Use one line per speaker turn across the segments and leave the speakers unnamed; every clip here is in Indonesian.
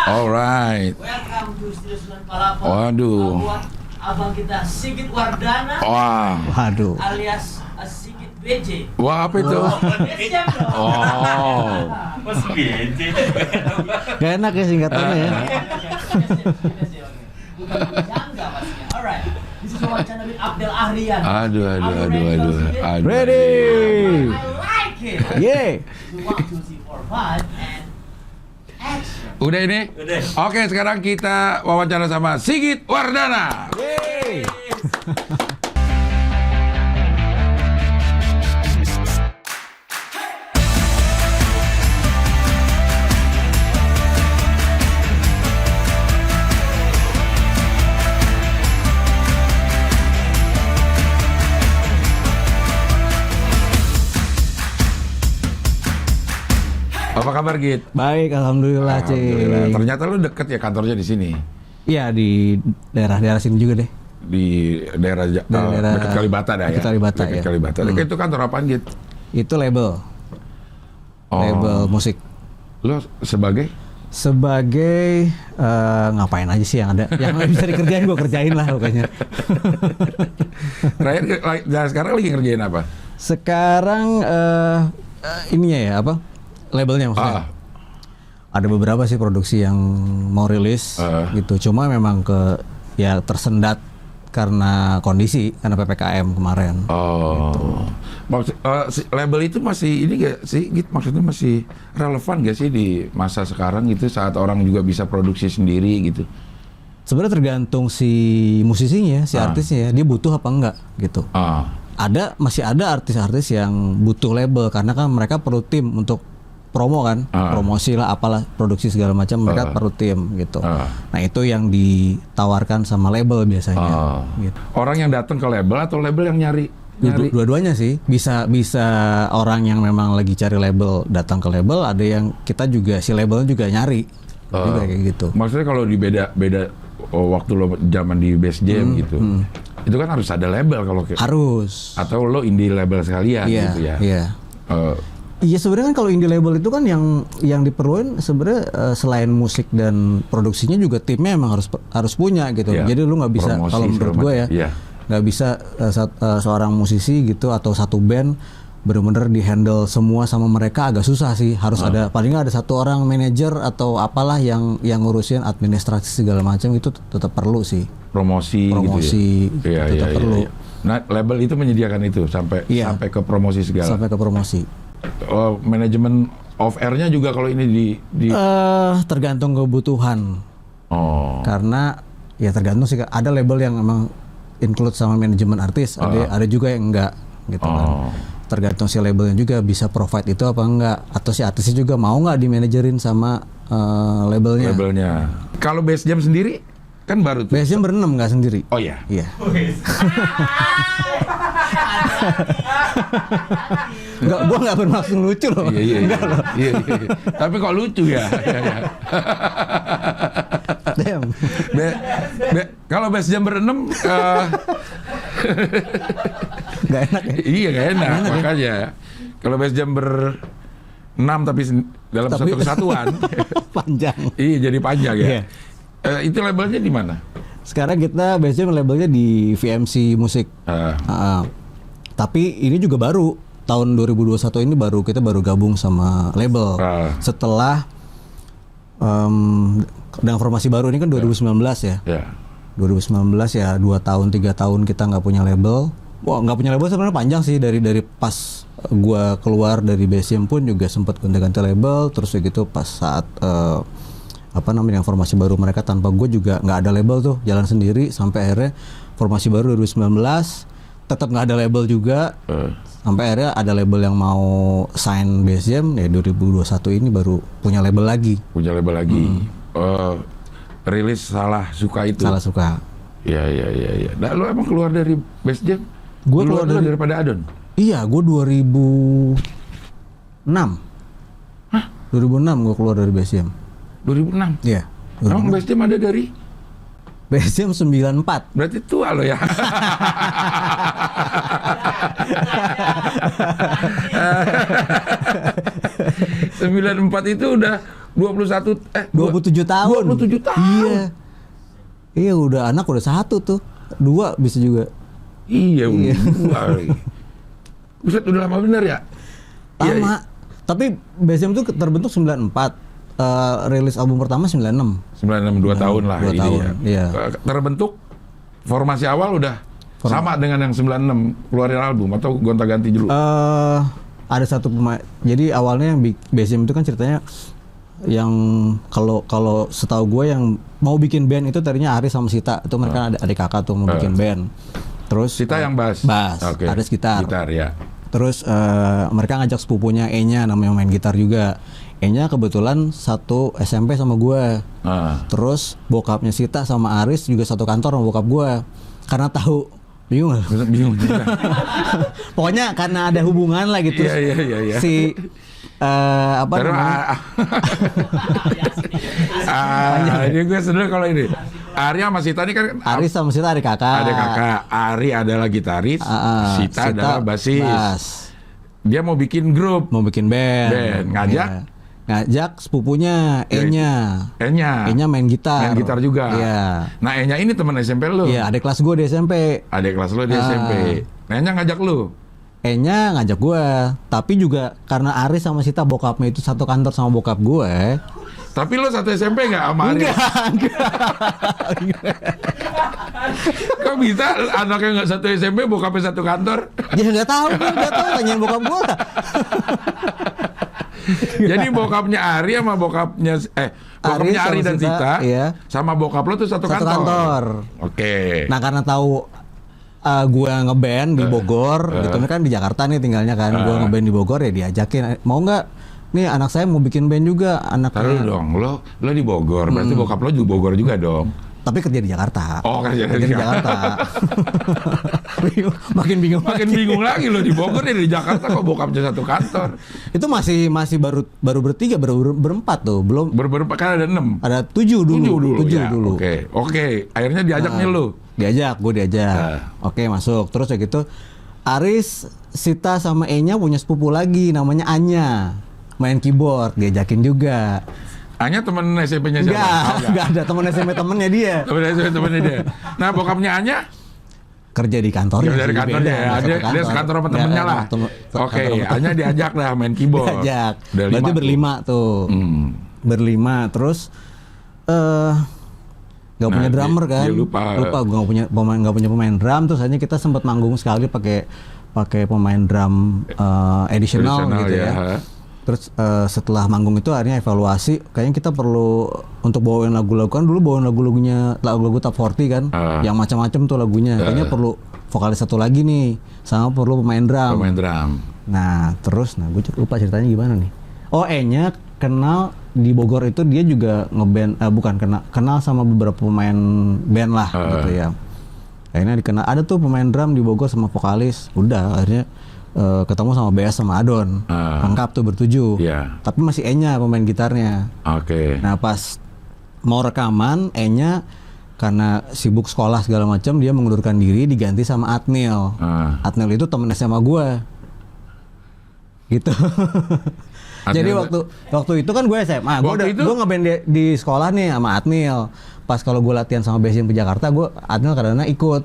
Alright.
Welcome to Studio 98.
Waduh.
Buat abang kita Sigit Wardana.
Wah.
Waduh.
Alias Sigit BJ.
Wah, apa itu?
Best Jam dong.
Oh.
Mas BJ.
Gak enak ya singkatannya ya.
Bukan jangga pastinya. Alright. This is wawancara with Abdel Ahrian.
Aduh.
Ready.
I like it.
Yeah.
1, 2, 3, 4, 5 and action.
Udah ini?
Udah.
Oke, sekarang kita wawancara sama Sigit Wardana.
Yeay.
Apa kabar, Git?
Baik, alhamdulillah,
Alhamdulillah.
Cing.
Ternyata lu deket ya kantornya di sini.
Iya, di daerah-daerah sini juga deh.
Di daerah
Daerah-
dekat Kalibata dah ya.
dekat Kalibata,
Dekat
ya.
Kalibata. Itu kantor apaan, Git?
Itu label. Label musik.
Lo sebagai?
Sebagai ngapain aja sih yang ada? Yang bisa dikerjain gue kerjain lah pokoknya.
Terakhir sekarang lagi ngerjain apa?
Sekarang ininya ya apa? Labelnya maksudnya. Ada beberapa sih produksi yang mau rilis gitu. Cuma memang ya tersendat karena kondisi, karena PPKM kemarin.
Oh. Maksud, label itu masih ini gak sih? Gitu, maksudnya masih relevan gak sih di masa sekarang gitu saat orang juga bisa produksi sendiri gitu?
Sebenarnya tergantung si musisinya, si artisnya ya, dia butuh apa enggak gitu. Masih ada artis-artis yang butuh label karena kan mereka perlu tim untuk promo kan, promosi lah apalah produksi segala macam mereka perlu tim gitu. Nah itu yang ditawarkan sama label biasanya. Gitu.
Orang yang datang ke label atau label yang nyari?
Dua-duanya sih bisa orang yang memang lagi cari label datang ke label, ada yang kita juga si labelnya juga nyari juga kayak gitu.
Maksudnya kalau di beda waktu lo zaman di Best Jam gitu, itu kan harus ada label kalau
harus
atau lo indie label sekalian gitu ya.
Iya. Iya sebenarnya kan kalau indie label itu kan yang diperluin sebenarnya selain musik dan produksinya juga timnya emang harus punya gitu.
Yeah.
Jadi lu nggak bisa kalau menurut gue ya nggak bisa seorang musisi gitu atau satu band benar-benar dihandle semua sama mereka agak susah sih. Harus ada paling nggak ada satu orang manajer atau apalah yang ngurusin administrasi segala macam itu tetap perlu sih.
Promosi gitu ya?
tetap perlu.
Iya. Nah label itu menyediakan itu sampai ke promosi segala.
Sampai ke promosi.
Manajemen off air-nya juga kalau ini di
tergantung kebutuhan. Karena ya tergantung sih, ada label yang emang include sama manajemen artis, ada juga yang enggak gitu kan. Tergantung si labelnya juga bisa provide itu apa enggak, atau si artisnya juga mau nggak dimanajerin sama labelnya.
Kalau Best Jam sendiri kan baru tuh.
Best Jam berenam nggak sendiri.
Oh ya.
Iya. Enggak, gua nggak bermaksud lucu loh.
Iya. Tapi kok lucu ya.
Damn.
Kalau Best Jam berenam
nggak enak ya?
Iya nggak enak makanya. Kalau Best Jam berenam tapi dalam satu kesatuan
panjang.
Iya jadi panjang ya.
Yeah.
Itu labelnya di mana?
Sekarang kita biasanya labelnya di VMC Musik. Tapi ini juga baru tahun 2021 ini kita baru gabung sama label. Setelah dengan formasi baru ini kan 2019 ya. 2019 ya 2 tahun 3 tahun kita nggak punya label. Wah nggak punya label sebenarnya panjang sih dari pas gua keluar dari BSM pun juga sempat gonta-ganti label, terus gitu pas saat formasi baru mereka tanpa gue juga nggak ada label tuh, jalan sendiri sampai akhirnya formasi baru 2019 tetap nggak ada label juga, sampai akhirnya ada label yang mau sign BSM ya 2021 ini baru punya label lagi.
Rilis Salah Suka itu.
Salah Suka.
Iya. Nah, lu emang keluar dari Best Jam?
Gue keluar
daripada Adon.
Iya, gue 2006. Hah? 2006 gue keluar dari Best Jam.
2006?
Iya.
Emang Best Jam ada dari?
Best Jam 94.
Berarti tua lo ya. 94 itu udah
27 tahun.
27 tahun.
Iya. Iya, udah anak udah 1 tuh. 2 bisa juga.
Iya. Buset, udah lama bener ya?
Lama.
Iya.
Tapi BSM tuh terbentuk 94. Rilis album pertama 96.
96, 2 tahun lah
2
ini
tahun,
ya.
iya.
Terbentuk formasi awal udah sama dengan yang 96 keluarin album atau gonta-ganti dulu?
Ada satu pemain. Jadi awalnya yang BSM itu kan ceritanya yang kalau setahu gue yang mau bikin band itu tadinya Aris sama Sita. Itu mereka ada adik kakak tuh mau bikin band. Terus
Sita yang bass. Okay.
Aris gitar.
Gitar ya.
Terus mereka ngajak sepupunya E-nya namanya main gitar juga. E-nya kebetulan satu SMP sama gue. Terus bokapnya Sita sama Aris juga satu kantor sama bokap gue. Karena tahu, bingung gak?
Bingung juga.
Pokoknya karena ada hubungan lah gitu.
Iya.
Si apa
terus,
namanya?
ini gue sebenarnya kalau ini Arya sama Sita ini kan
Aris sama Sita adik kakak.
Adik kakak. Ari adalah gitaris, Sita adalah basis. Dia mau bikin grup,
mau bikin band.
Ngajak?
Ya. Ngajak sepupunya E-nya. E-nya main gitar.
Main gitar juga.
Iya.
Nah, E-nya ini teman SMP lu.
Iya, adik kelas gue di SMP.
Adik kelas lu di SMP. Nah, E-nya ngajak lu.
E-nya ngajak gue, tapi juga karena Aris sama Sita bokapnya itu satu kantor sama bokap gue.
Tapi lu satu SMP nggak sama Aris?
Enggak.
Kok bisa anaknya nggak satu SMP, bokapnya satu kantor?
Ya nggak tahu, tanyain bokap gue lah.
Jadi bokapnya Ari sama bokapnya Ari dan Sita,
iya.
sama bokap lo tuh satu kantor. Oke.
Nah karena tahu gue ngeband di Bogor, gitu kan di Jakarta nih tinggalnya kan, gue ngeband di Bogor ya diajakin, mau nggak? Nih anak saya mau bikin band juga, anaknya.
Taruh dong, lo di Bogor, berarti bokap lo juga Bogor juga dong.
Tapi kerja di Jakarta.
Oh, kerja di Jakarta.
Makin bingung
lagi lo di Bogor ya, di Jakarta kok bokapnya satu kantor.
Itu masih baru bertiga, berempat tuh, belum.
Berempat kan ada 6.
Ada 7 dulu. 7
ya,
dulu.
Oke. Akhirnya diajaknya lo.
Gue diajak. Oke, masuk. Terus ya gitu. Aris, Sita sama E-nya punya sepupu lagi namanya Anya. Main keyboard, diajakin juga.
Anya temen SMP-nya siapa?
Enggak ada temen SMP temennya dia.
Temennya dia. Nah, bokapnya Anya
kerja di kantornya.
Kerja di kantornya ya. Dia sekantor sama temennya lah. Oke, Anya diajak lah main keyboard.
Diajak. Berarti berlima tuh. Berlima, terus nggak punya drummer kan?
Dia lupa
gue nggak punya pemain drum. Terus akhirnya kita sempat manggung sekali pakai pemain drum additional gitu ya. Terus setelah manggung itu akhirnya evaluasi, kayaknya kita perlu untuk bawain lagu-lagu, kan dulu bawain lagu-lagu top 40 kan, yang macam-macam tuh lagunya. Kayaknya perlu vokalis satu lagi nih, sama perlu pemain drum. Nah terus, gue lupa ceritanya gimana nih. Oh, E-nya kenal di Bogor itu, dia juga ngeband, kenal sama beberapa pemain band lah gitu ya. Akhirnya dikenal, ada tuh pemain drum di Bogor sama vokalis. Udah akhirnya ketemu sama BS sama Adon, lengkap tuh bertujuh. Tapi masih E-nya pemain gitarnya. Nah pas mau rekaman, E-nya karena sibuk sekolah segala macam, dia mengundurkan diri, diganti sama Adnil. Adnil itu temen SMA gue, gitu. Jadi waktu itu kan gue SMA, gue ngeband di sekolah nih sama Adnil. Pas kalau gue latihan sama BSM ke Jakarta, Adnil kadang-kadang ikut.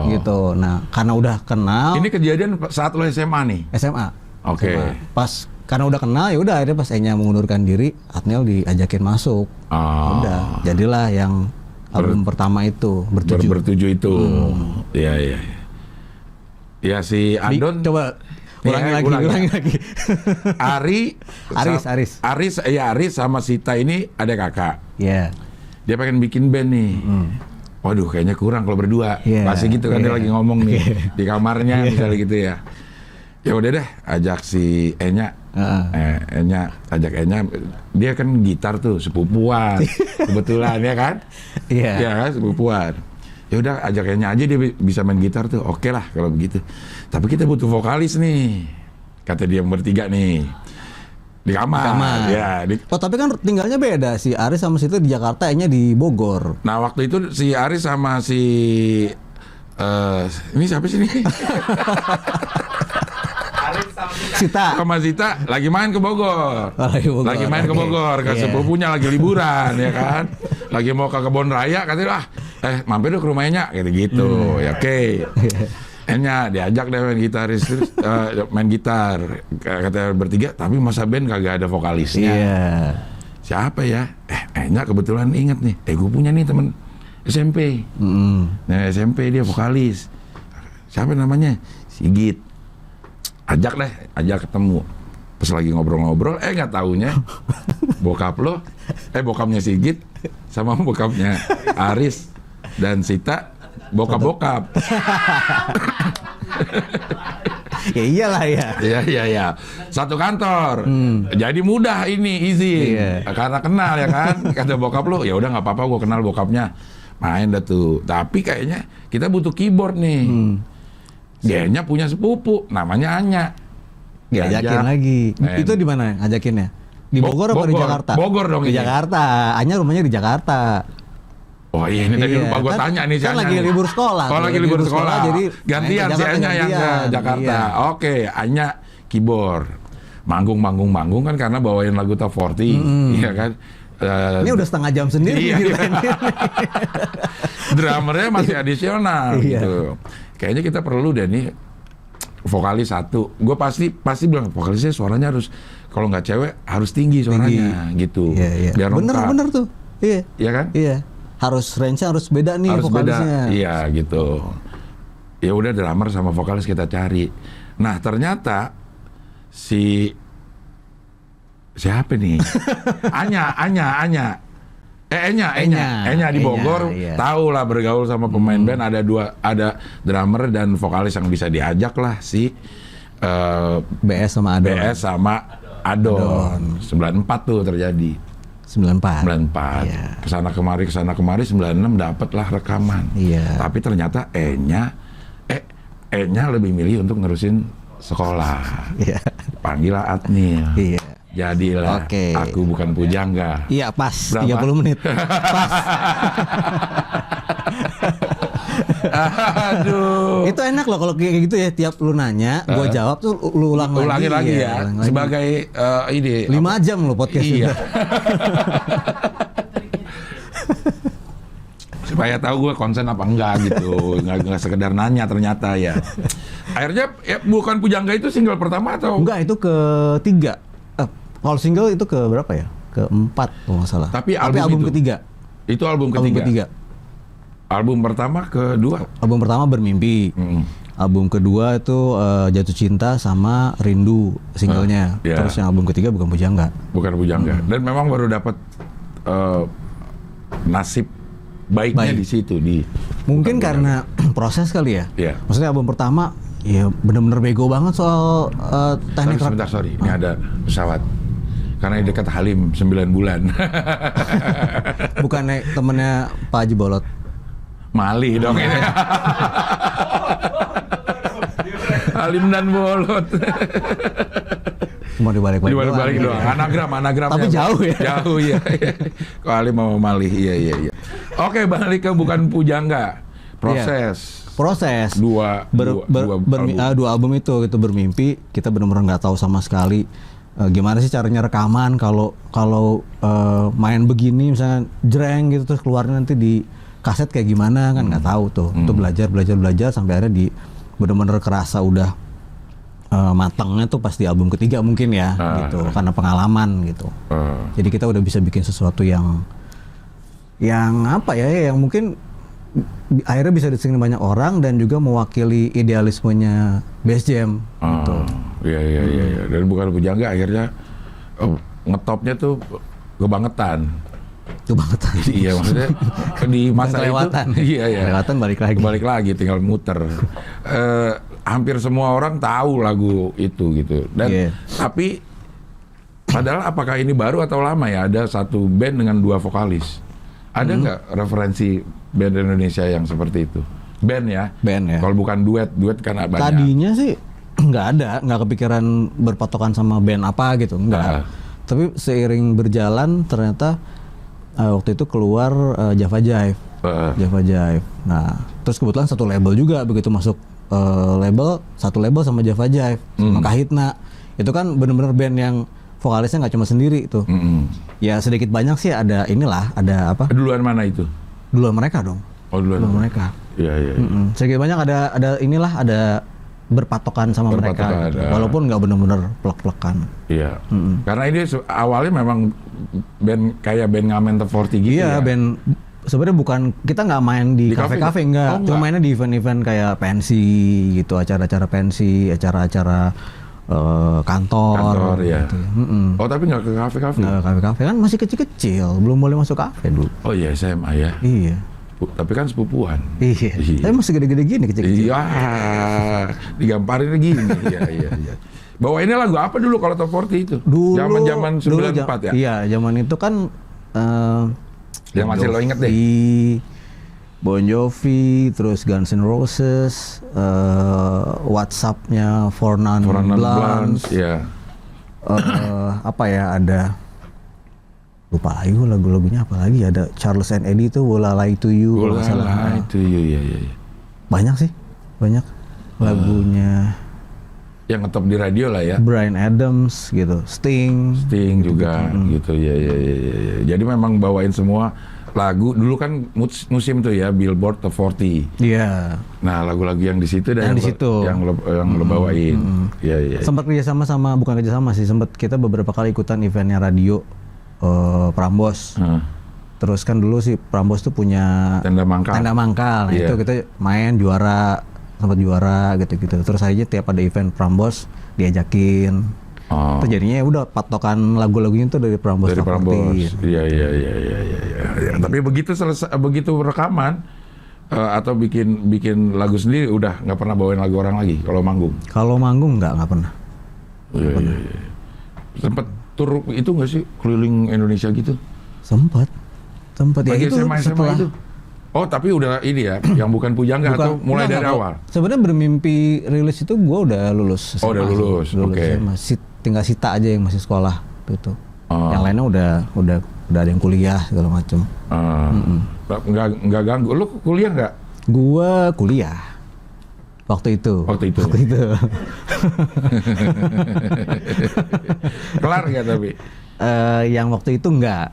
Gitu. Nah, karena udah kenal.
Ini kejadian saat lo SMA nih?
SMA.
Oke.
Pas karena udah kenal, ya udah akhirnya pas E-nya mengundurkan diri, Adnil diajakin masuk. Udah, jadilah yang album pertama itu, Bertujuh itu.
Iya. Ya si Adon
coba ulangi lagi.
Aris sama Sita ini ada kakak.
Iya.
Dia pengen bikin band nih. Waduh, kayaknya kurang kalau berdua. Pasti gitu kan, dia lagi ngomong nih di kamarnya misalnya gitu ya. Ya udah deh, ajak si E-nya. Ajak E-nya. Dia kan gitar tuh, sepupuan. Kebetulan ya kan? Iya kan, sepupuan. Ya udah, ajak E-nya aja, dia bisa main gitar tuh. Oke lah kalau begitu. Tapi kita butuh vokalis nih. Kata dia bertiga nih. Di kamar. Ya,
Oh, tapi kan tinggalnya beda. Si Aris sama Sita di Jakarta, E-nya di Bogor.
Nah, waktu itu si Aris sama si ini siapa sih nih? Sama Sita lagi main ke Bogor. Lagi main ke Bogor, ke sepupunya lagi liburan ya kan. Lagi mau ke kebun raya katanya, mampir dulu ke rumahnya gitu. Ya oke. Enya diajak deh main gitar. Kata bertiga, tapi masa band kagak ada vokalisnya. Siapa ya? Enya kebetulan inget nih. Gue punya nih temen SMP. Nah SMP dia vokalis. Siapa namanya? Sigit. Ajak ketemu. Pas lagi ngobrol-ngobrol, nggak taunya bokapnya Sigit sama bokapnya Aris dan Sita bokap.
Ya iyalah ya.
Iya. Satu kantor. Jadi mudah ini izin. Karena kenal ya kan. Kata bokap lo, ya udah nggak apa-apa, gue kenal bokapnya. Main dah tuh. Tapi kayaknya kita butuh keyboard nih. Dianya punya sepupu, namanya Anya.
Diajakin lagi. Itu di mana ngajakinnya? Di Bogor apa di Jakarta?
Bogor dong.
Di Jakarta. Anya rumahnya di Jakarta.
Oh iya, ini tadi lupa gue tanya nih.
Kan lagi libur sekolah.
Oh lagi libur sekolah.
Jadi
gantian si Anya yang ke Jakarta. Oke, Anya keyboard. Manggung kan karena bawain lagu Top 40. Iya kan?
Ini udah setengah jam sendiri.
Drummernya masih adisional gitu. Kayaknya kita perlu deh nih vokalis satu. Gue pasti bilang vokalisnya suaranya harus, kalau nggak cewek harus tinggi suaranya gitu. Biar
bener tuh.
Iya kan?
Iya. Harus range-nya harus beda nih vokalisnya.
Iya gitu. Ya udah drummer sama vokalis kita cari. Nah ternyata siapa nih? Enya di Bogor. Tahu lah bergaul sama pemain band, ada drummer dan vokalis yang bisa diajak lah
BS sama
Adon. 94 tuh terjadi. 94. Kesana kemari 96 dapet lah rekaman. Tapi ternyata Enya lebih milih untuk nerusin sekolah. Panggillah Adnil. Jadilah Aku Bukan Pujangga.
Iya pas. Berapa? 30 menit. Pas.
Aduh.
Itu enak loh kalau kayak gitu ya, tiap lu nanya, gua jawab tuh lu ulang lagi
ya. Sebagai ide
5 jam lo podcast itu.
Supaya tahu gue konsen apa enggak gitu. Nggak sekedar nanya ternyata ya. Akhirnya Bukan Pujangga itu single pertama atau?
Enggak, itu ketiga. Kalau single itu ke berapa ya? Keempat kalau nggak salah.
Tapi album
ketiga.
Itu album ketiga. Album pertama, kedua.
Album pertama Bermimpi. Album kedua itu Jatuh Cinta sama Rindu singlenya. Terus yang album ketiga Bukan Pujangga.
Dan memang baru dapat nasib baiknya di situ
mungkin karena proses kali ya. Maksudnya album pertama ya benar-benar bego banget soal teknik.
Sorry. Ini ada pesawat. Karena di dekat Halim 9 bulan.
Bukannya temennya Pak Haji Bolot?
Malih dong ini. Halim dan Bolot.
Cuma dibalik
doang. Anagram.
Tapi jauh ya.
Jauh ya. Kok Halim mau Malih. Iya. Oke, balik ke Bukan Pujangga. Proses. Dua
album itu Bermimpi, kita benar-benar nggak tahu sama sekali gimana sih caranya rekaman kalau main begini misalnya jreng gitu terus keluarnya nanti di kaset kayak gimana kan nggak tahu tuh. Itu belajar sampai akhirnya benar-benar kerasa udah matangnya tuh pas di album ketiga mungkin ya gitu, karena pengalaman gitu. Jadi kita udah bisa bikin sesuatu yang apa ya, yang mungkin akhirnya bisa disengin banyak orang dan juga mewakili idealismenya Bass Jam gitu.
Iya. Dan Bukan Pujangga akhirnya ngetopnya tuh kebangetan. Iya, maksudnya di masa
kelewatan.
Itu
kelewatan balik lagi
tinggal muter. Hampir semua orang tahu lagu itu gitu. Dan tapi padahal apakah ini baru atau lama ya ada satu band dengan 2 vokalis? Ada nggak referensi band Indonesia yang seperti itu? Band ya. Kalau bukan duet kan banyak.
Tadinya sih nggak kepikiran berpatokan sama band apa gitu, nggak. Tapi seiring berjalan ternyata waktu itu keluar Java Jive. Nah, terus kebetulan satu label juga begitu masuk satu label sama Java Jive sama Kahitna. Itu kan bener-bener band yang vokalisnya nggak cuma sendiri tuh. Ya sedikit banyak sih ada ada apa?
Duluan mana itu?
Duluan mereka dong.
Oh duluan
mereka.
Iya.
Sedikit banyak ada berpatokan sama mereka gitu. Walaupun nggak benar-benar plek-plekan.
Iya. Karena ini awalnya memang band kayak band Ngamen The 40 gitu.
Iya, band sebenarnya bukan, kita nggak main di kafe-kafe, enggak. Cuma mainnya di event-event kayak pensi gitu, acara-acara pensi, acara-acara kantor
ya.
Gitu.
Oh tapi nggak ke kafe-kafe?
Nggak ke kafe-kafe, kan masih kecil-kecil, belum boleh masuk kafe dulu.
Oh iya, SMA ya?
Iya.
Tapi kan sepupuan.
Iya. Tapi masih gede-gede gini, kecil-kecil.
Iya, digamparin gini. Iya. Bawa ini lagu apa dulu kalau Top 40 itu?
Dulu,
zaman 94 ya?
Iya, zaman itu kan
yang masih lo inget deh.
Bon Jovi, terus Guns N' Roses, WhatsApp-nya For Non Blondes,
ya.
Apa ya, ada lupa lagi lagu-lagunya apa lagi, ada Charles and Eddie itu Will I Lie to You,
Will I Lie to You, ya.
Banyak lagunya.
Yang ngetop di radio lah ya.
Bryan Adams gitu, Sting
juga gitu, ya. Jadi memang bawain semua lagu dulu kan musim tuh ya, Billboard Top 40.
Iya.
Nah lagu-lagu yang di situ dan yang lo bawain. Iya.
Sempat kerjasama bukan kerjasama sih, sempat kita beberapa kali ikutan eventnya radio Prambors. Terus kan dulu sih Prambors tuh punya tenda mangkal. Nah, itu kita main sempat juara gitu. Terus aja tiap ada event Prambors diajakin. Itu jadinya udah patokan lagu-lagunya tuh dari Prambors.
Iya. Tapi begitu rekaman atau bikin lagu sendiri udah nggak pernah bawain lagu orang lagi kalau manggung.
Kalau manggung nggak pernah.
Iya. Sempet tur itu nggak sih keliling Indonesia gitu?
Sempat ya itu
setelah itu. Oh tapi udah ini ya, yang bukan pujangga atau mulai dari awal?
Sebenarnya bermimpi rilis itu gue udah lulus.
Oh udah lulus, oke.
Masih tinggal Sita aja yang masih sekolah gitu. Yang lainnya udah ada yang kuliah segala macem.
Nggak ganggu. Lu kuliah nggak?
Gua kuliah. Waktu itu.
Kelar nggak tapi?
Yang waktu itu enggak.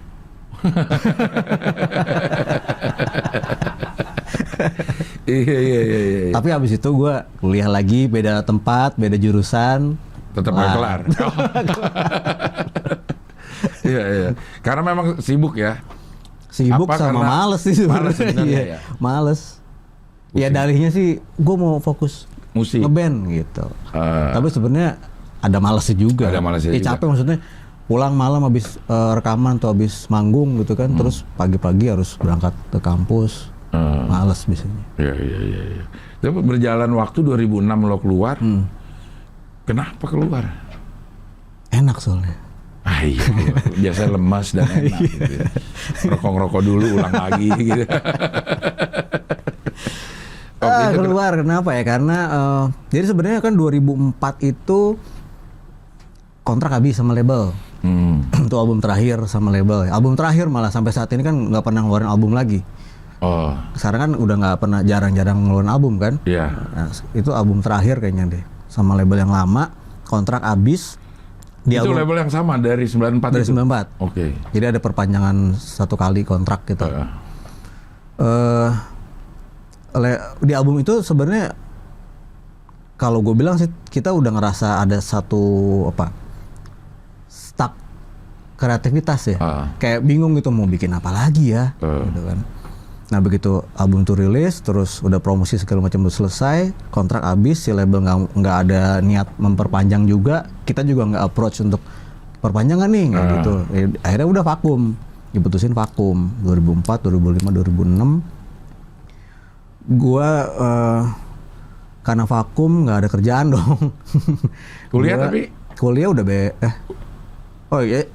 Iya.
Tapi habis itu gue kuliah lagi, beda tempat, beda jurusan.
Tetap nggak kelar. Iya. Karena memang sibuk ya.
Sibuk sama males sih sebenarnya.
Ya?
Males. Ya dalihnya sih gue mau fokus
musik,
ngeband gitu. Tapi sebenarnya ada malesnya juga. Capek maksudnya. Pulang malam habis rekaman atau habis manggung gitu kan, terus pagi-pagi harus berangkat ke kampus, males biasanya.
Iya. Tapi berjalan waktu 2006 lo keluar, kenapa keluar?
Enak soalnya.
Iya, biasanya lemas dan enak gitu. Rokok-rokok dulu, ulang lagi gitu.
Keluar kenapa ya? Karena jadi sebenarnya kan 2004 itu kontrak habis sama label. Itu album terakhir sama label. Album terakhir malah sampai saat ini kan nggak pernah ngeluarin album lagi. Sekarang kan udah nggak pernah, jarang-jarang ngeluarin album kan.
Iya.
Nah, itu album terakhir kayaknya deh. Sama label yang lama, kontrak habis.
Itu label yang sama dari 94
Dari 94.
Oke.
Jadi ada perpanjangan 1 kali kontrak gitu. Di album itu sebenarnya kalau gue bilang sih kita udah ngerasa ada satu stuck kreativitas ya. Kayak bingung gitu mau bikin apa lagi ya gitu kan. Nah begitu album itu rilis, terus udah promosi segala macam udah selesai, kontrak habis, si label nggak ada niat memperpanjang juga, kita juga nggak approach untuk perpanjangan nih nggak gitu. Akhirnya udah vakum, diputusin vakum 2004, 2005, 2006. Gua karena vakum nggak ada kerjaan dong. Kuliah udah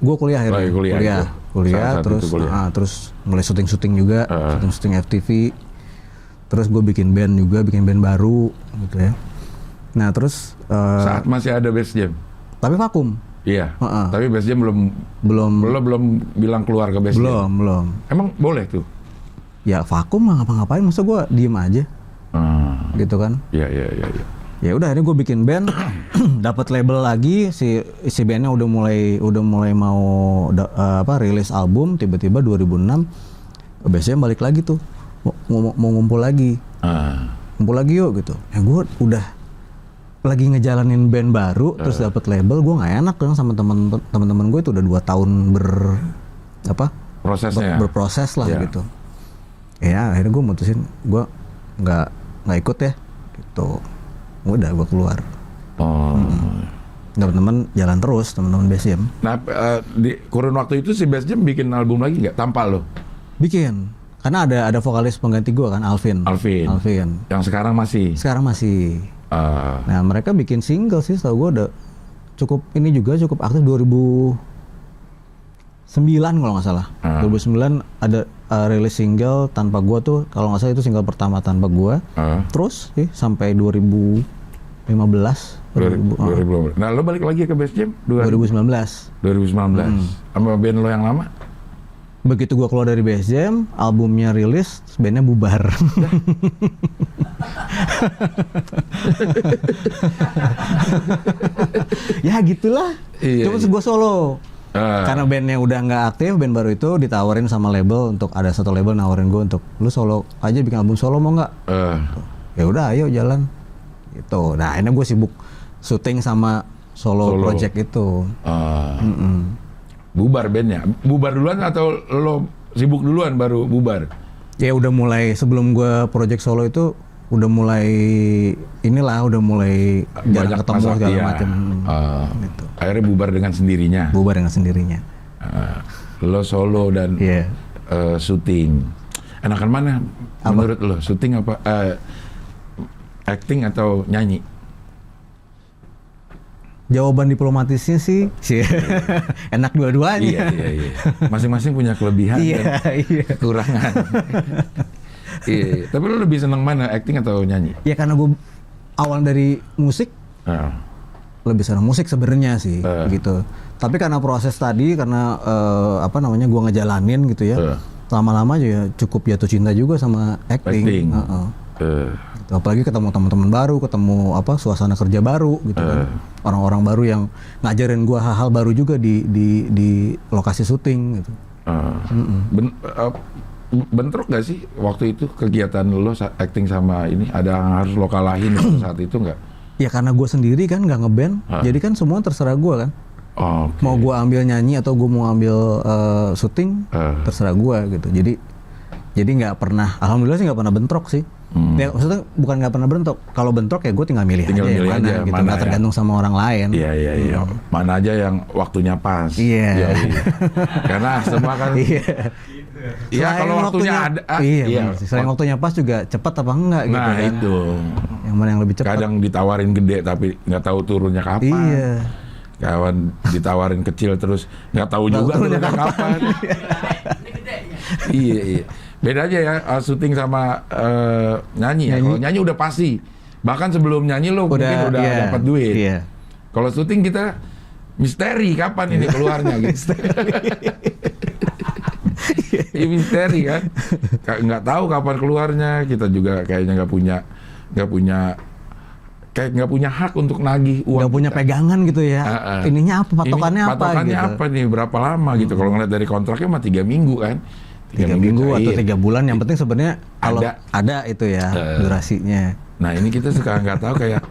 gue kuliah akhirnya. Kuliah terus mulai syuting juga, syuting FTV. Terus gue bikin band baru gitu ya. Nah terus
saat masih ada Bass Jam.
Tapi vakum.
Iya. Tapi Bass Jam belum bilang keluar ke Bass Jam.
Belum.
Emang boleh tuh?
Ya vakum lah, ngapa-ngapain, masa gue diem aja. Gitu kan.
Iya.
Ya udah, akhirnya gue bikin band, dapat label lagi, si bandnya udah mulai mau rilis album, tiba-tiba 2006 BSM balik lagi tuh, mau ngumpul lagi, ngumpul lagi yuk gitu. Ya gue udah lagi ngejalanin band baru, terus dapat label, gue nggak enak dong sama teman-teman gue itu udah 2 tahun berproses lah gitu. Ya akhirnya gue mutusin gue nggak ikut ya gitu. Udah gue keluar. Teman-teman jalan terus, teman-teman BSM.
Nah, di kurun waktu itu si BSM bikin album lagi nggak tanpa lo?
Bikin. Karena ada vokalis pengganti gue kan, Alvin.
Yang sekarang masih?
Sekarang masih. Nah, mereka bikin single sih, setahu gue udah cukup aktif 2009 kalau nggak salah. 2009 ada rilis single tanpa gua tuh, kalau nggak salah itu single pertama tanpa gua. Terus sih sampai 2015.
2015. Nah, lo balik lagi ke BSM
2019.
Sama band lo yang lama?
Begitu gua keluar dari BSM, albumnya rilis, bandnya bubar. Ya gitulah. Cuma gua solo. Karena bandnya udah nggak aktif, band baru itu ditawarin sama label untuk ada satu label nawarin gue untuk lu solo aja, bikin album solo mau nggak? Ya udah ayo jalan gitu. Nah akhirnya gue sibuk syuting sama solo project itu.
Bubar bandnya? Bubar duluan atau lo sibuk duluan baru bubar?
Ya udah mulai, sebelum gue project solo itu udah mulai jarang ketemu segala macam. Gitu.
Akhirnya bubar dengan sendirinya. Lo solo dan syuting. Enakan mana menurut lo? Syuting apa? Acting atau nyanyi?
Jawaban diplomatisnya sih enak dua-duanya.
Iya. Masing-masing punya kelebihan dan kekurangan. Iya. Tapi lo lebih senang mana, acting atau nyanyi?
Ya karena gue awal dari musik, lebih senang musik sebenarnya sih, gitu. Tapi karena proses tadi, karena gue ngejalanin gitu ya, lama-lama juga cukup jatuh cinta juga sama acting. Gitu. Apalagi ketemu teman-teman baru, ketemu suasana kerja baru gitu kan. Orang-orang baru yang ngajarin gue hal-hal baru juga di lokasi syuting gitu.
Bentrok gak sih waktu itu kegiatan lo acting sama ini? Ada yang harus lo kalahin saat itu nggak?
Ya karena gue sendiri kan nggak ngeband, jadi kan semua terserah gue kan. Mau gue ambil nyanyi atau gue mau ambil syuting, terserah gue gitu. Jadi nggak pernah, alhamdulillah sih nggak pernah bentrok sih. Ya, maksudnya bukan nggak pernah bentrok. Kalau bentrok ya gue tinggal milih aja yang mana gitu, nggak tergantung sama orang lain.
Iya. Mana aja yang waktunya pas. Iya. Karena semua kan. Iya, kalau waktunya ada.
Selain waktunya pas juga cepat apa enggak gitu.
Nah itu.
Yang mana yang lebih cepat?
Kadang ditawarin gede tapi nggak tahu turunnya kapan.
Iya.
Kawan ditawarin kecil terus nggak tahu juga turunnya kapan. Iya. Beda aja ya syuting sama nyanyi. Ya. Kalau nyanyi udah pasti. Bahkan sebelum nyanyi lo mungkin udah dapat duit. Iya. Kalau syuting kita misteri kapan ini keluarnya gitu. Iya misteri kan. Nggak tahu kapan keluarnya. Kita juga kayaknya nggak punya hak untuk nagih uang.
Nggak punya pegangan gitu ya. Ininya apa? Patokannya apa?
Patokannya
gitu.
apa nih? Berapa lama gitu? Kalau ngeliat dari kontraknya mah 3 minggu kan.
3 minggu atau 3 bulan, yang penting sebenarnya kalau ada itu ya durasinya.
Nah ini kita suka nggak tahu kayak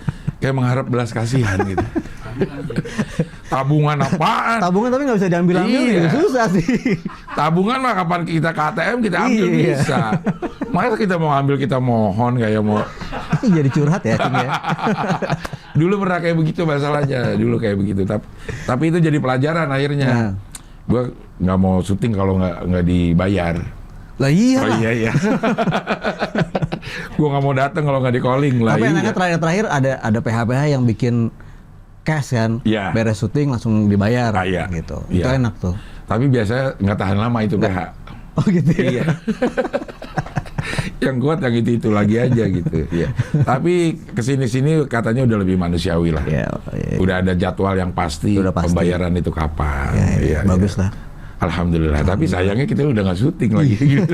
mengharap belas kasihan gitu. Tabungan apaan?
Tabungan tapi nggak bisa diambil-ambil gitu, susah sih.
Tabungan mah kapan kita ke ATM kita ambil bisa. Masa kita mau ambil kita mohon kayak mau.
Jadi curhat ya.
Dulu pernah kayak begitu masalahnya, Tapi itu jadi pelajaran akhirnya. Gue nggak mau syuting kalau nggak dibayar.
Lah iya.
Oh iya. Gue nggak mau datang kalau nggak di calling lah.
Tapi enaknya terakhir ada PH yang bikin cash kan, beres syuting langsung dibayar gitu. Itu enak tuh.
Tapi biasanya nggak tahan lama itu PH.
Oh gitu ya.
Iya. Yang kuat yang itu lagi aja gitu. Iya. Tapi kesini katanya udah lebih manusiawi lah. Udah ada jadwal yang pasti. Pembayaran itu kapan.
Iya, bagus lah.
Alhamdulillah. Tapi sayangnya kita udah nggak syuting lagi gitu.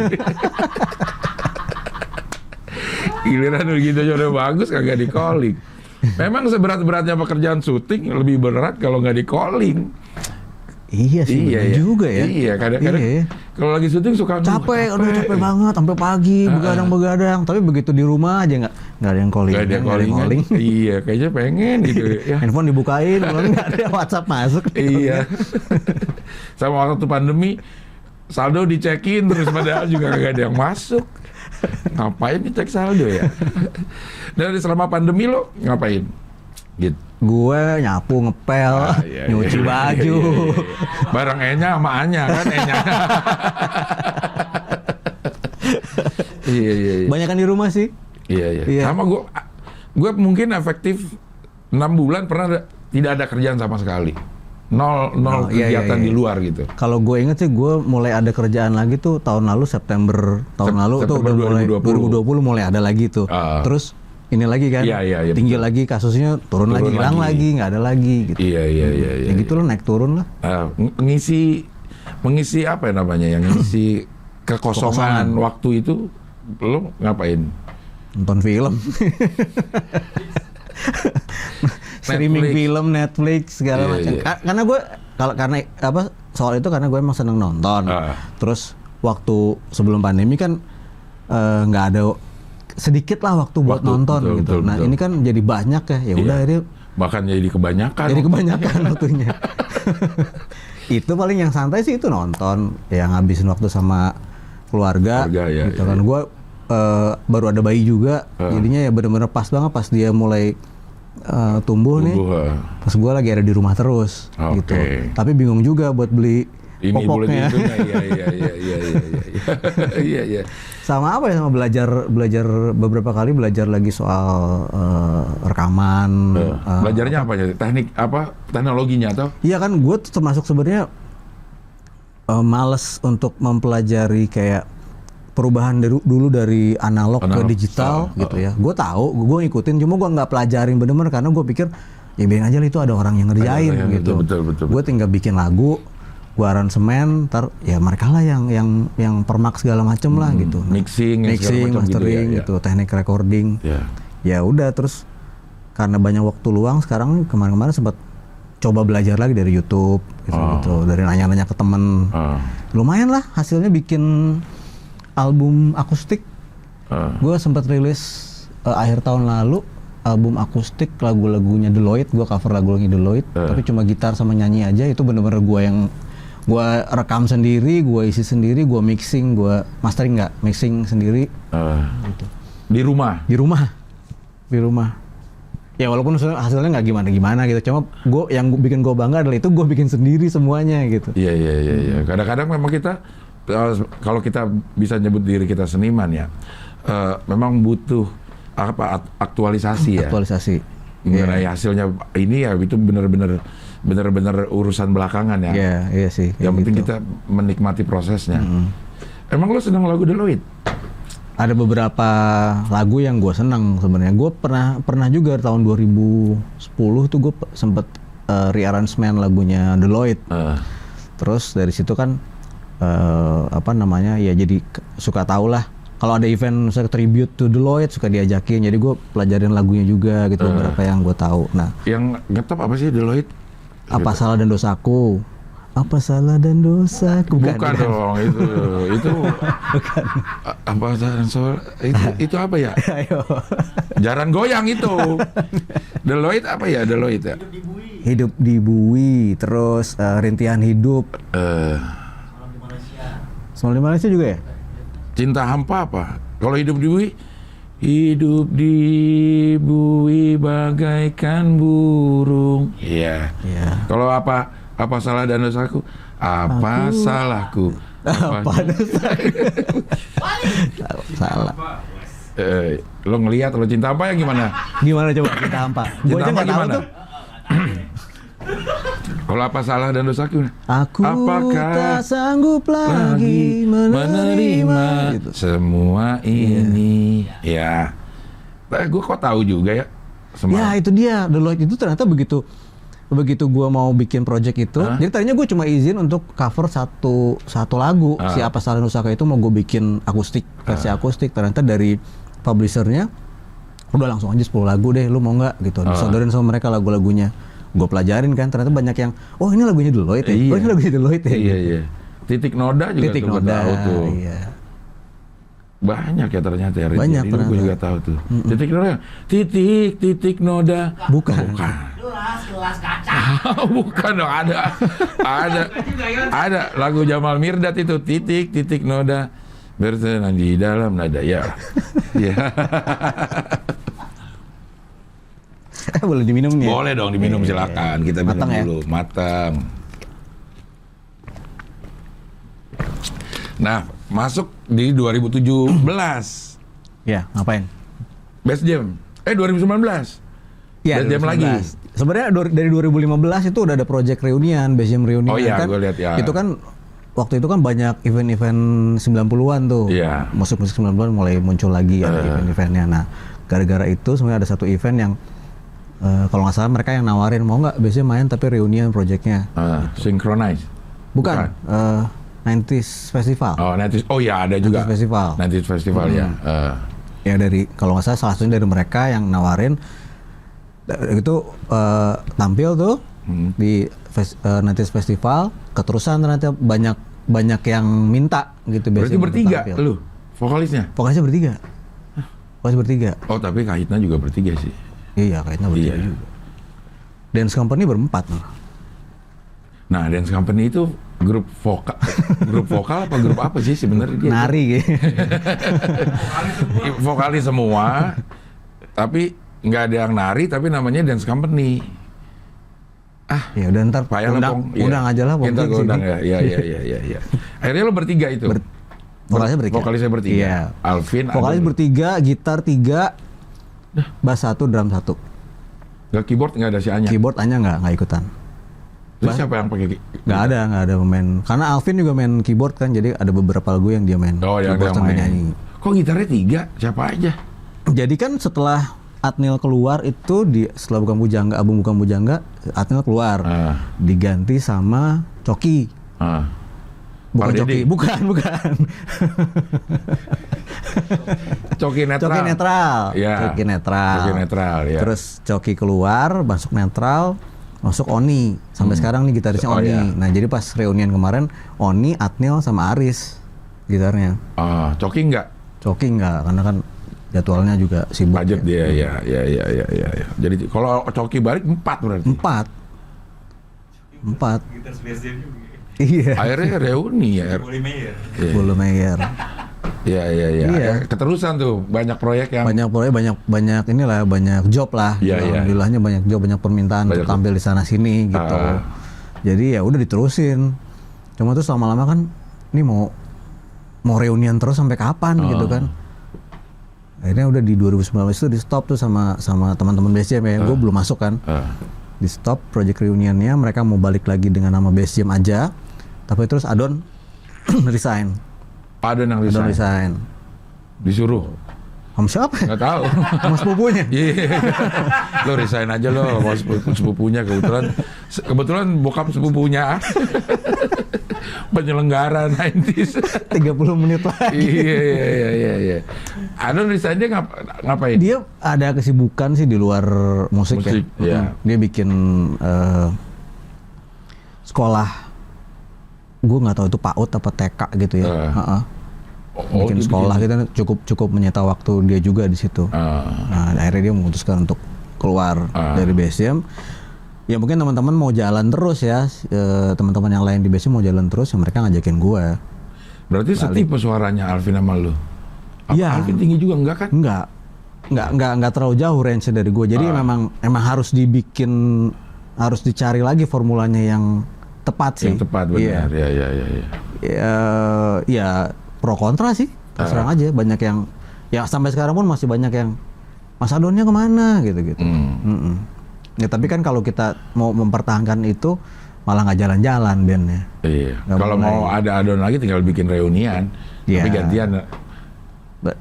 Giliran begitu aja udah bagus kagak di calling. Memang seberat-beratnya pekerjaan syuting lebih berat kalau nggak di calling.
Iya sih,
iya
juga ya.
Iya, kadang-kadang kalau lagi syuting suka
capek banget sampai pagi begadang. Tapi begitu di rumah aja nggak ada yang calling.
Nggak ada yang calling. Iya, kayaknya pengen gitu. Ya.
Handphone dibukain, nggak ada WhatsApp masuk.
Iya. Sama waktu pandemi, saldo dicekin terus padahal juga nggak ada yang masuk. Ngapain dicek saldo ya? Dan selama pandemi lo ngapain? Gitu.
Gue nyapu, ngepel, nyuci baju.
Iya. Bareng Enya sama Anya kan Enya. Iya.
Banyakan di rumah sih.
Iya. Sama gue mungkin efektif 6 bulan pernah tidak ada kerjaan sama sekali. Nol kegiatan di luar gitu.
Kalau gue inget sih, gue mulai ada kerjaan lagi tuh tahun lalu September lalu tuh udah 2020 mulai ada lagi tuh. Terus ini lagi kan, tinggi lagi kasusnya, turun lagi, hilang lagi, nggak ada lagi gitu.
Iya.
Ya gitu loh, naik turun lah.
Mengisi apa ya namanya, yang ngisi kekosongan waktu itu, lo ngapain?
Nonton film. Streaming film, Netflix segala macam. Karena gue soal itu karena gue emang seneng nonton. Terus waktu sebelum pandemi kan nggak ada, sedikit lah waktu buat nonton gitu. Betul. Ini kan jadi banyak ya udah ini
bahkan jadi kebanyakan.
Waktunya. Itu paling yang santai sih itu nonton, yang ngabisin waktu sama keluarga gitu kan. Gue baru ada bayi juga, jadinya ya benar-benar pas banget pas dia mulai tumbuh nih. Pas gue lagi ada di rumah terus gitu. Tapi bingung juga buat beli popoknya. Iya. Sama apa ya, sama belajar beberapa kali belajar lagi soal rekaman.
Belajarnya apa ya? Teknologinya atau?
Iya kan, gue termasuk sebenarnya males untuk mempelajari kayak perubahan dulu dari analog ke digital gitu ya. Gue tahu, gue ngikutin, cuma gue nggak pelajarin bener-bener karena gue pikir ya biarin aja lah, itu ada orang yang ngerjain gitu. Betul. Gue tinggal bikin lagu, gue aransemen, ntar ya mereka lah yang permak segala macem lah gitu.
Mixing,
mastering gitu, teknik recording. Ya udah, terus karena banyak waktu luang sekarang, kemarin-kemarin sempat coba belajar lagi dari YouTube gitu, dari nanya-nanya ke temen. Lumayan lah hasilnya, bikin album akustik. Gue sempat rilis akhir tahun lalu album akustik, lagu-lagunya Deloitte. Gue cover lagu-lagunya Deloitte, tapi cuma gitar sama nyanyi aja. Itu bener-bener gue rekam sendiri, gue isi sendiri, gue mixing, gue mastering mixing sendiri. Gitu.
Di rumah.
Ya walaupun hasilnya nggak gimana gitu, cuma yang bikin gue bangga adalah itu gue bikin sendiri semuanya gitu.
Iya. Kadang-kadang memang kita, kalau kita bisa nyebut diri kita seniman ya, memang butuh aktualisasi ya. Mengenai hasilnya ini ya, itu benar-benar urusan belakangan ya.
Iya sih.
Yang penting kita menikmati prosesnya. Emang lo senang lagu Deloitte?
Ada beberapa lagu yang gue senang sebenarnya. Gue pernah juga tahun 2010 tuh gue sempet rearrangement lagunya Deloitte. Terus dari situ kan ya jadi suka tahu lah. Kalau ada event misalnya tribute to Deloitte suka diajakin. Jadi gue pelajarin lagunya juga gitu, beberapa yang gue tahu. Nah,
yang ngetop apa sih Deloitte?
Apa Salah dan Dosaku? Apa salah dan dosaku?
Bukan dong, itu bukan. Apa salah soal itu apa ya? Jarang goyang itu. Deloitte apa ya? Deloitte ya?
Hidup di Bui, terus Rintihan Hidup. Semalam di Malaysia juga ya?
Cinta Hampa apa? Kalau Hidup di Bui, hidup di bui bagaikan burung. Iya. Kalau apa salah dan dosaku? Apa salahku?
Apa dosaku? Salah.
Lo ngelihat, lo Cinta Hampa yang gimana?
Gimana coba Cinta Hampa?
Cinta Hampa gimana? Kalau apa salah dan dosaku?
Apakah tak sanggup lagi menerima
gitu. Semua ini. Ya. Gue kok tahu juga ya.
Ya itu dia, Deloitte itu ternyata begitu gue mau bikin project itu. Jadi tadinya gue cuma izin untuk cover satu lagu. Si Apa Salah dan Dosaku itu mau gue bikin akustik, versi akustik. Ternyata dari publishernya udah langsung aja 10 lagu deh, lu mau nggak gitu. Disodorin sama mereka lagu-lagunya. Gue pelajarin kan, ternyata banyak yang, oh ini lagunya Deloitte ya? Oh ini lagunya Deloitte ya?
Iya. Titik Noda juga
Titik Noda,
tahu tuh.
iya.
Banyak ya ternyata ya.
Banyak ternyata.
Gue juga tahu tuh. Titik Noda, titik Noda.
Bukan.
Gelas kaca.
Bukan dong, ada lagu Jamal Mirdad itu, titik Noda bersenang di dalam nada ya.
Boleh diminum nih?
Boleh dong diminum, silakan. Kita minum
Matang
dulu,
ya?
matang. Nah, masuk di 2017.
Ya, ngapain?
Best Jam. 2019.
Ya,
Best Jam lagi.
Sebenarnya dari 2015 itu udah ada project reunian, Best Jam reunian.
Oh iya,
kan.
gue lihat ya.
Itu kan waktu itu kan banyak event-event 90-an tuh.
Iya.
Musik-musik 90-an mulai muncul lagi ada event-eventnya. Nah, gara-gara itu sebenarnya ada satu event yang kalau nggak salah mereka yang nawarin mau nggak biasanya main tapi reunion projectnya.
Synchronize.
Bukan. 90s Festival.
Oh, 90s. Oh ya, ada juga.
90s Festival.
90s Festival ya.
Ya dari kalau nggak salah satunya dari mereka yang nawarin itu tampil tuh di 90s Festival, keterusan ternyata banyak yang minta gitu.
Berarti bertiga lu vokalisnya?
Vokalisnya bertiga. Vokalis bertiga.
Oh, tapi Kahitna juga bertiga sih.
Iya, kayaknya bertiga juga. Dance Company berempat.
Nah, Dance Company itu grup vokal apa grup apa sih sebenarnya dia?
Nari gitu.
Vokalis semua, tapi nggak ada yang nari, tapi namanya Dance Company.
Ya udah ntar undang aja lah.
Ntar gue undang ya. Iya. Akhirnya lo bertiga itu. Vokalisnya bertiga.
Iya.
Alvin.
Vokalis bertiga, gitar 3, bass 1, drum 1.
Gak keyboard, nggak ada si Anya.
Keyboard Anya nggak ikutan.
Terus siapa yang pakai?
Nggak ada pemain. Karena Alvin juga main keyboard kan, jadi ada beberapa lagu yang dia main.
Oh, yang dia main.
Nyanyi.
Kok gitarnya 3? Siapa aja?
Jadi kan setelah Adnil keluar itu setelah album Bukan Bujangga, Adnil keluar. Diganti sama Coki. Bukan Coki, bukan.
Coki netral. Ya.
Coki netral,
ya.
Terus Coki keluar, masuk netral, masuk Oni. Sampai sekarang nih gitarisnya Oni.
Ya.
Nah, jadi pas reunian kemarin, Oni, Adnil sama Aris gitarnya.
Coki enggak?
Coki enggak, karena kan jadwalnya juga sibuk.
Budget dia, ya. Jadi kalau Coki balik 4 berarti?
4.
Gitar spesial juga.
Iya.
Akhirnya reuni ya.
Bulu Meyer.
Iya. Keterusan tuh banyak proyek yang
banyak inilah, banyak job lah. Alhamdulillahnya banyak job, banyak permintaan untuk tampil di sana sini gitu. Jadi ya udah diterusin. Cuma tuh lama-lama kan ini mau reunian terus sampai kapan gitu kan. Akhirnya udah di 2019 itu di stop tuh sama teman-teman Best Jam ya. Gue belum masuk kan. Di stop project reunionnya, mereka mau balik lagi dengan nama Best Jam aja. Tapi terus Adon resign.
Adon yang resign. Disuruh.
Sama siapa?
Nggak tahu.
Sama sepupunya.
Iya. Lo resign aja lo sama sepupunya, kebetulan bokap sepupunya penyelenggara 90s.
30 menit lagi.
Iya. Adon resign dia ngapain?
Dia ada kesibukan sih di luar musik ya. Dia bikin sekolah. Gue nggak tahu itu PAUD apa TK gitu ya. Bikin sekolah gitu, cukup menyita waktu dia juga di situ. Nah, akhirnya dia memutuskan untuk keluar dari Best Jam. Ya mungkin teman-teman mau jalan terus ya, teman-teman yang lain di Best Jam mau jalan terus, ya mereka ngajakin gue.
Berarti setipe suaranya Alvin sama lu?
Iya.
Alvin tinggi juga enggak kan?
Enggak terlalu jauh range dari gue. Jadi memang harus dicari lagi formulanya yang tepat sih.
Yang tepat benar.
Ya pro kontra sih. Terserang aja, banyak yang ya sampai sekarang pun masih banyak yang Mas Adonnya kemana gitu. Ya tapi kan kalau kita mau mempertahankan itu malah nggak jalan-jalan bandnya.
Iya. Kalau mau ada Adon lagi tinggal bikin reunian. Tapi gantian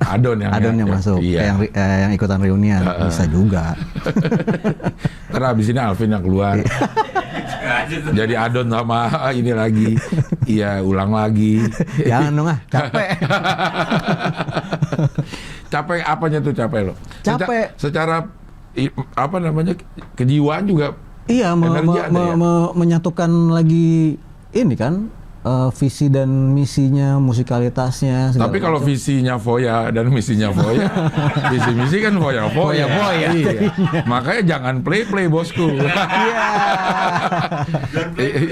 Adon yang
masuk.
Iya.
Yang ikutan reunian bisa juga.
Terus abis ini Alvin yang keluar. Jadi Adon sama ini lagi. Iya, ulang lagi.
Jangan dong capek.
Capek apanya tuh capek lo?
Capek.
Secara apa namanya kejiwaan juga.
Iya, menyatukan lagi ini kan. Visi dan misinya, musikalitasnya.
Tapi kalau visinya Foya dan misinya Foya, visi misi kan Foya. Iya. Makanya jangan play bosku.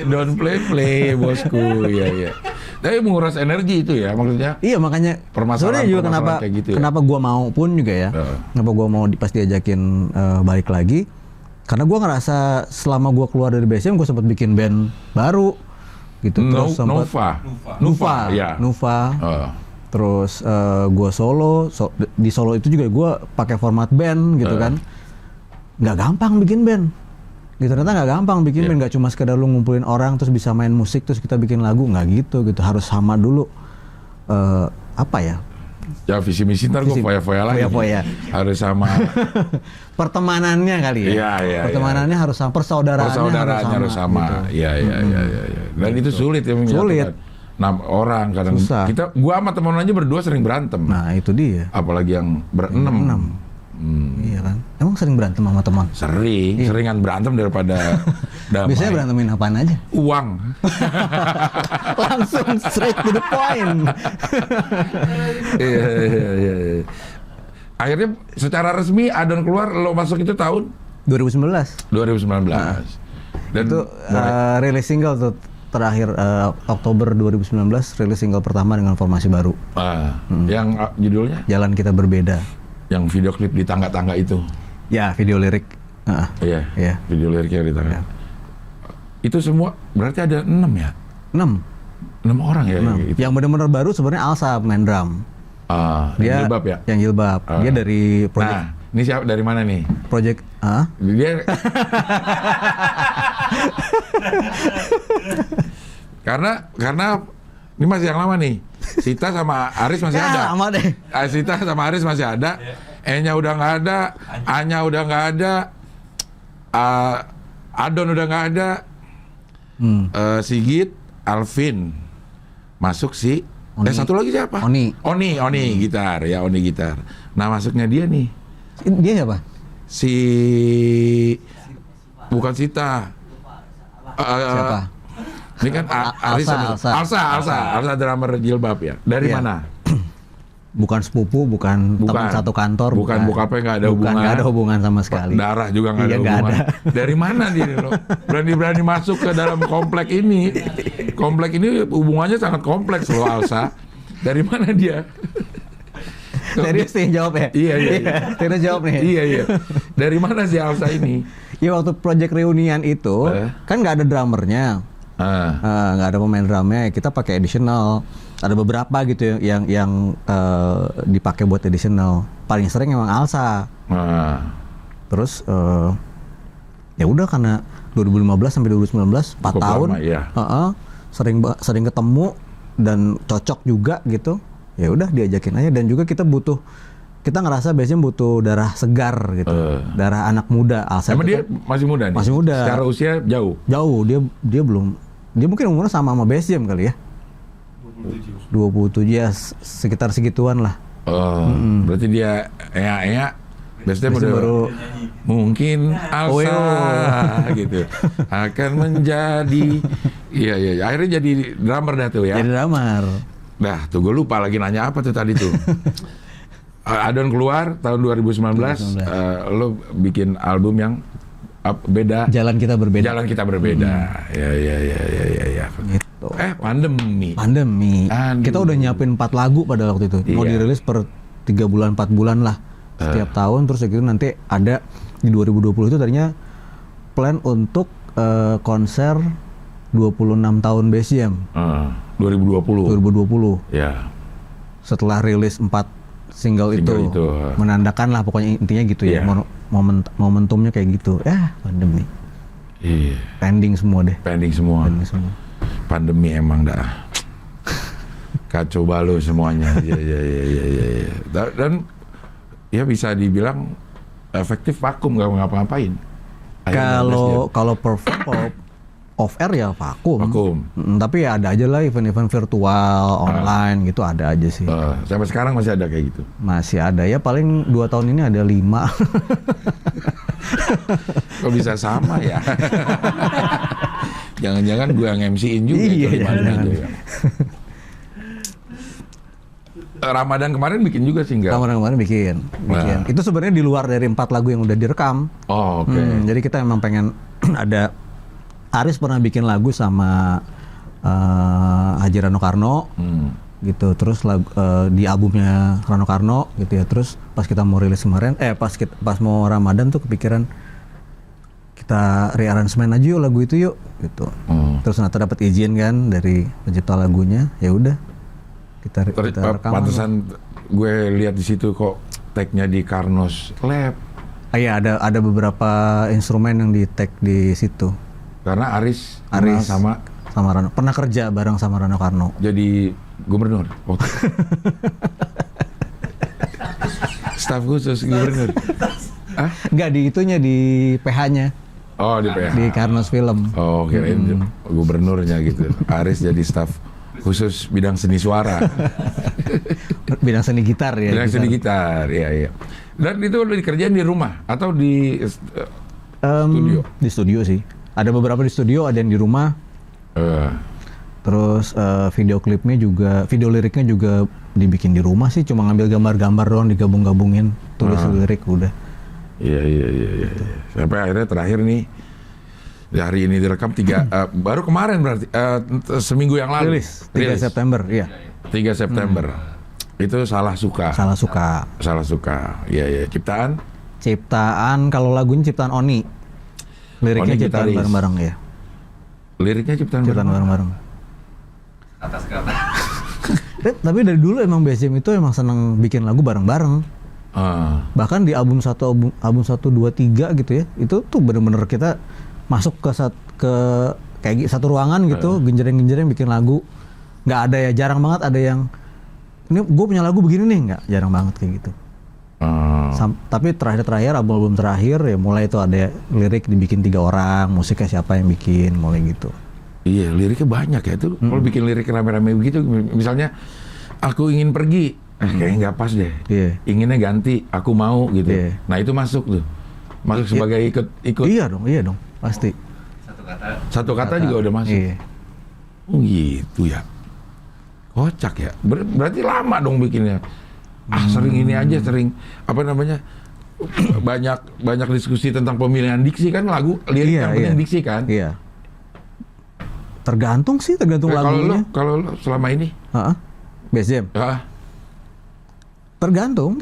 Don't play bosku. Iya. Tapi menguras energi itu ya maksudnya.
Iya, makanya
permasalahan
juga kenapa gua mau pun juga ya. Kenapa gua mau pas diajakin balik lagi? Karena gua ngerasa selama gua keluar dari BSM gua sempat bikin band baru. Gitu terus sempat Nuva. Terus gue solo di solo itu juga gue pakai format band gitu kan. Nggak gampang bikin band gitu, ternyata nggak gampang bikin band, nggak cuma sekedar lu ngumpulin orang terus bisa main musik terus kita bikin lagu, nggak gitu harus sama dulu
ya visi misi. Ntar gue foya lagi harus sama
pertemanannya kali ya.
Iya.
Pertemanannya harus sama, persaudaraannya harus sama.
Iya. Dan itu sulit ya menyatukan 6 orang kadang. Gua sama teman aja berdua sering berantem.
Nah itu dia.
Apalagi yang berenam.
Iya kan. Emang sering berantem sama teman?
Seringan berantem daripada damai.
Biasanya berantemin apaan aja?
Uang.
Langsung straight to the point.
Iya. Akhirnya secara resmi Adon keluar, lo masuk itu tahun
2019.
Dan
itu rilis single tuh terakhir Oktober 2019, rilis single pertama dengan formasi baru.
Yang judulnya
Jalan Kita Berbeda.
Yang video klip di tangga-tangga itu.
Ya, video lirik.
Iya. Video liriknya di tangga. Itu semua berarti ada 6 ya? 6 orang ya?
6. Gitu. Yang benar-benar baru sebenarnya Alsa main drum.
Dia jilbab ya?
Yang jilbab. Dia dari project.
Nah, ini siapa dari mana nih?
Project
Dia karena ini masih yang lama nih. Sita sama Aris masih ada.
Lama deh.
Sita sama Aris masih ada. E-nya udah nggak ada. A-nya udah nggak ada. Adon udah nggak ada. Sigit, Alvin masuk si. Satu lagi siapa? Oni gitar ya, Oni gitar. Nah masuknya dia nih.
Dia siapa?
Bukan Sita.
Siapa?
Ini kan Alsa drummer jilbab ya. Dari mana?
Bukan sepupu, bukan teman satu kantor,
bukan bokapnya nggak ada hubungan.
Nggak ada hubungan sama sekali.
Darah juga nggak ada hubungan. Dari mana dia lo? Berani masuk ke dalam komplek ini. Komplek ini hubungannya sangat kompleks loh Alsa. Dari mana dia?
Serius nih jawab ya?
Iya.
Serius jawab nih?
Iya. Dari mana si Alsa ini?
Ya waktu project reunian itu kan nggak ada drummernya. Nggak ada pemain drumnya, kita pakai additional. Ada beberapa gitu yang dipakai buat additional. Paling sering emang Alsa. Terus ya udah karena 2015 sampai 2019 4 tahun, sering ketemu dan cocok juga gitu. Ya udah diajakin aja, dan juga kita ngerasa biasanya butuh darah segar gitu, darah anak muda. Alsa
emang dia masih muda nih?
Masih muda.
Secara usia jauh?
Jauh, dia belum. Dia mungkin umurnya sama Base Jam kali ya. 27 ya, sekitar segituan lah.
Berarti dia Base Jam baru mungkin Alsa gitu akan menjadi iya akhirnya jadi drummer dah tuh ya.
Jadi drummer.
Dah tuh gue lupa lagi nanya apa tuh tadi tuh. Adon keluar tahun 2019. Lo bikin album yang beda.
Jalan Kita Berbeda.
Ya. Gitu. Pandemi.
Kita udah nyiapin 4 lagu pada waktu itu. Mau dirilis per 3 bulan 4 bulan lah setiap tahun. Terus gitu nanti ada di 2020 itu tadinya plan untuk konser 26 tahun Base Jam. 2020. Ya. Setelah rilis 4 single itu menandakan lah pokoknya intinya gitu ya. Momentumnya kayak gitu. Pandemi.
Iya.
Pending semua.
Pandemi emang dah kacau balau semuanya. Iya. Dan ya bisa dibilang efektif vakum, gak ngapa-ngapain.
Kalau perform off air ya vakum. Tapi ya ada aja lah event-event virtual, online gitu ada aja sih.
Sampai sekarang masih ada kayak gitu?
Masih ada ya, paling 2 tahun ini ada 5.
Kok bisa sama ya? Jangan-jangan gue yang MC-in juga.
Iya, jangan.
Ya. Ramadan kemarin bikin juga sih enggak?
Ramadan kemarin bikin. Nah. Itu sebenarnya di luar dari 4 lagu yang udah direkam.
Oh, oke.
Jadi kita emang pengen ada, Aris pernah bikin lagu sama Haji Rano Karno. Gitu. Terus di albumnya Rano Karno gitu ya. Terus pas kita mau rilis kemarin, pas mau Ramadan tuh kepikiran kita rearrangement aja yuk lagu itu yuk gitu. Terus ternyata dapat izin kan dari pencipta lagunya, ya udah kita rekam.
Pantesan gue lihat di situ kok tag-nya di Karnos Lab.
Iya, ada beberapa instrumen yang di tag di situ.
Karena Aris sama
Rano pernah kerja bareng sama Rano Karno.
Jadi gubernur. Staf khusus gubernur.
Enggak, di itunya, di PH-nya.
Oh, di PH.
Di Karnos Film.
Oh, kirain gubernurnya gitu. Aris jadi staf khusus bidang seni suara.
Bidang seni gitar ya.
Bidang seni gitar, iya. Dan itu udah dikerjain di rumah atau di studio?
Di studio sih. Ada beberapa di studio, ada yang di rumah. Terus video liriknya juga dibikin di rumah sih. Cuma ngambil gambar-gambar doang, digabung-gabungin, tulis lirik udah.
Iya. Sampai akhirnya terakhir nih, hari ini direkam baru kemarin berarti seminggu yang lalu.
Rilis 3 September, iya.
3 September. Itu Salah Suka. Iya. Ciptaan
Kalau lagunya ciptaan Oni. Liriknya ciptaan bareng-bareng ya.
Liriknya ciptaan bareng-bareng.
Atas kata.
Tapi dari dulu emang BSM itu emang seneng bikin lagu bareng-bareng. Bahkan di album 1, album 1, 2, 3 gitu ya. Itu tuh bener-bener kita masuk ke kayak satu ruangan gitu, genjreng-genjreng bikin lagu. Nggak ada ya, jarang banget ada yang ini gue punya lagu begini nih, nggak, jarang banget kayak gitu. Tapi terakhir album terakhir ya mulai itu ada lirik dibikin 3 orang, musiknya siapa yang bikin, mulai gitu.
Iya, liriknya banyak ya tuh. Kalau bikin lirik rame-rame begitu, misalnya aku ingin pergi, kayaknya nggak pas deh. Inginnya ganti, aku mau gitu. Nah itu masuk tuh, sebagai ikut. Iya dong. Pasti. Satu kata juga udah masuk. Iya. Oh gitu ya. Kocak ya. Berarti lama dong bikinnya. Sering apa namanya? banyak diskusi tentang pemilihan diksi kan, lagu lirik yang penting diksi kan. Iya.
Tergantung lagunya.
Kalau selama ini?
Bass Jam. Tergantung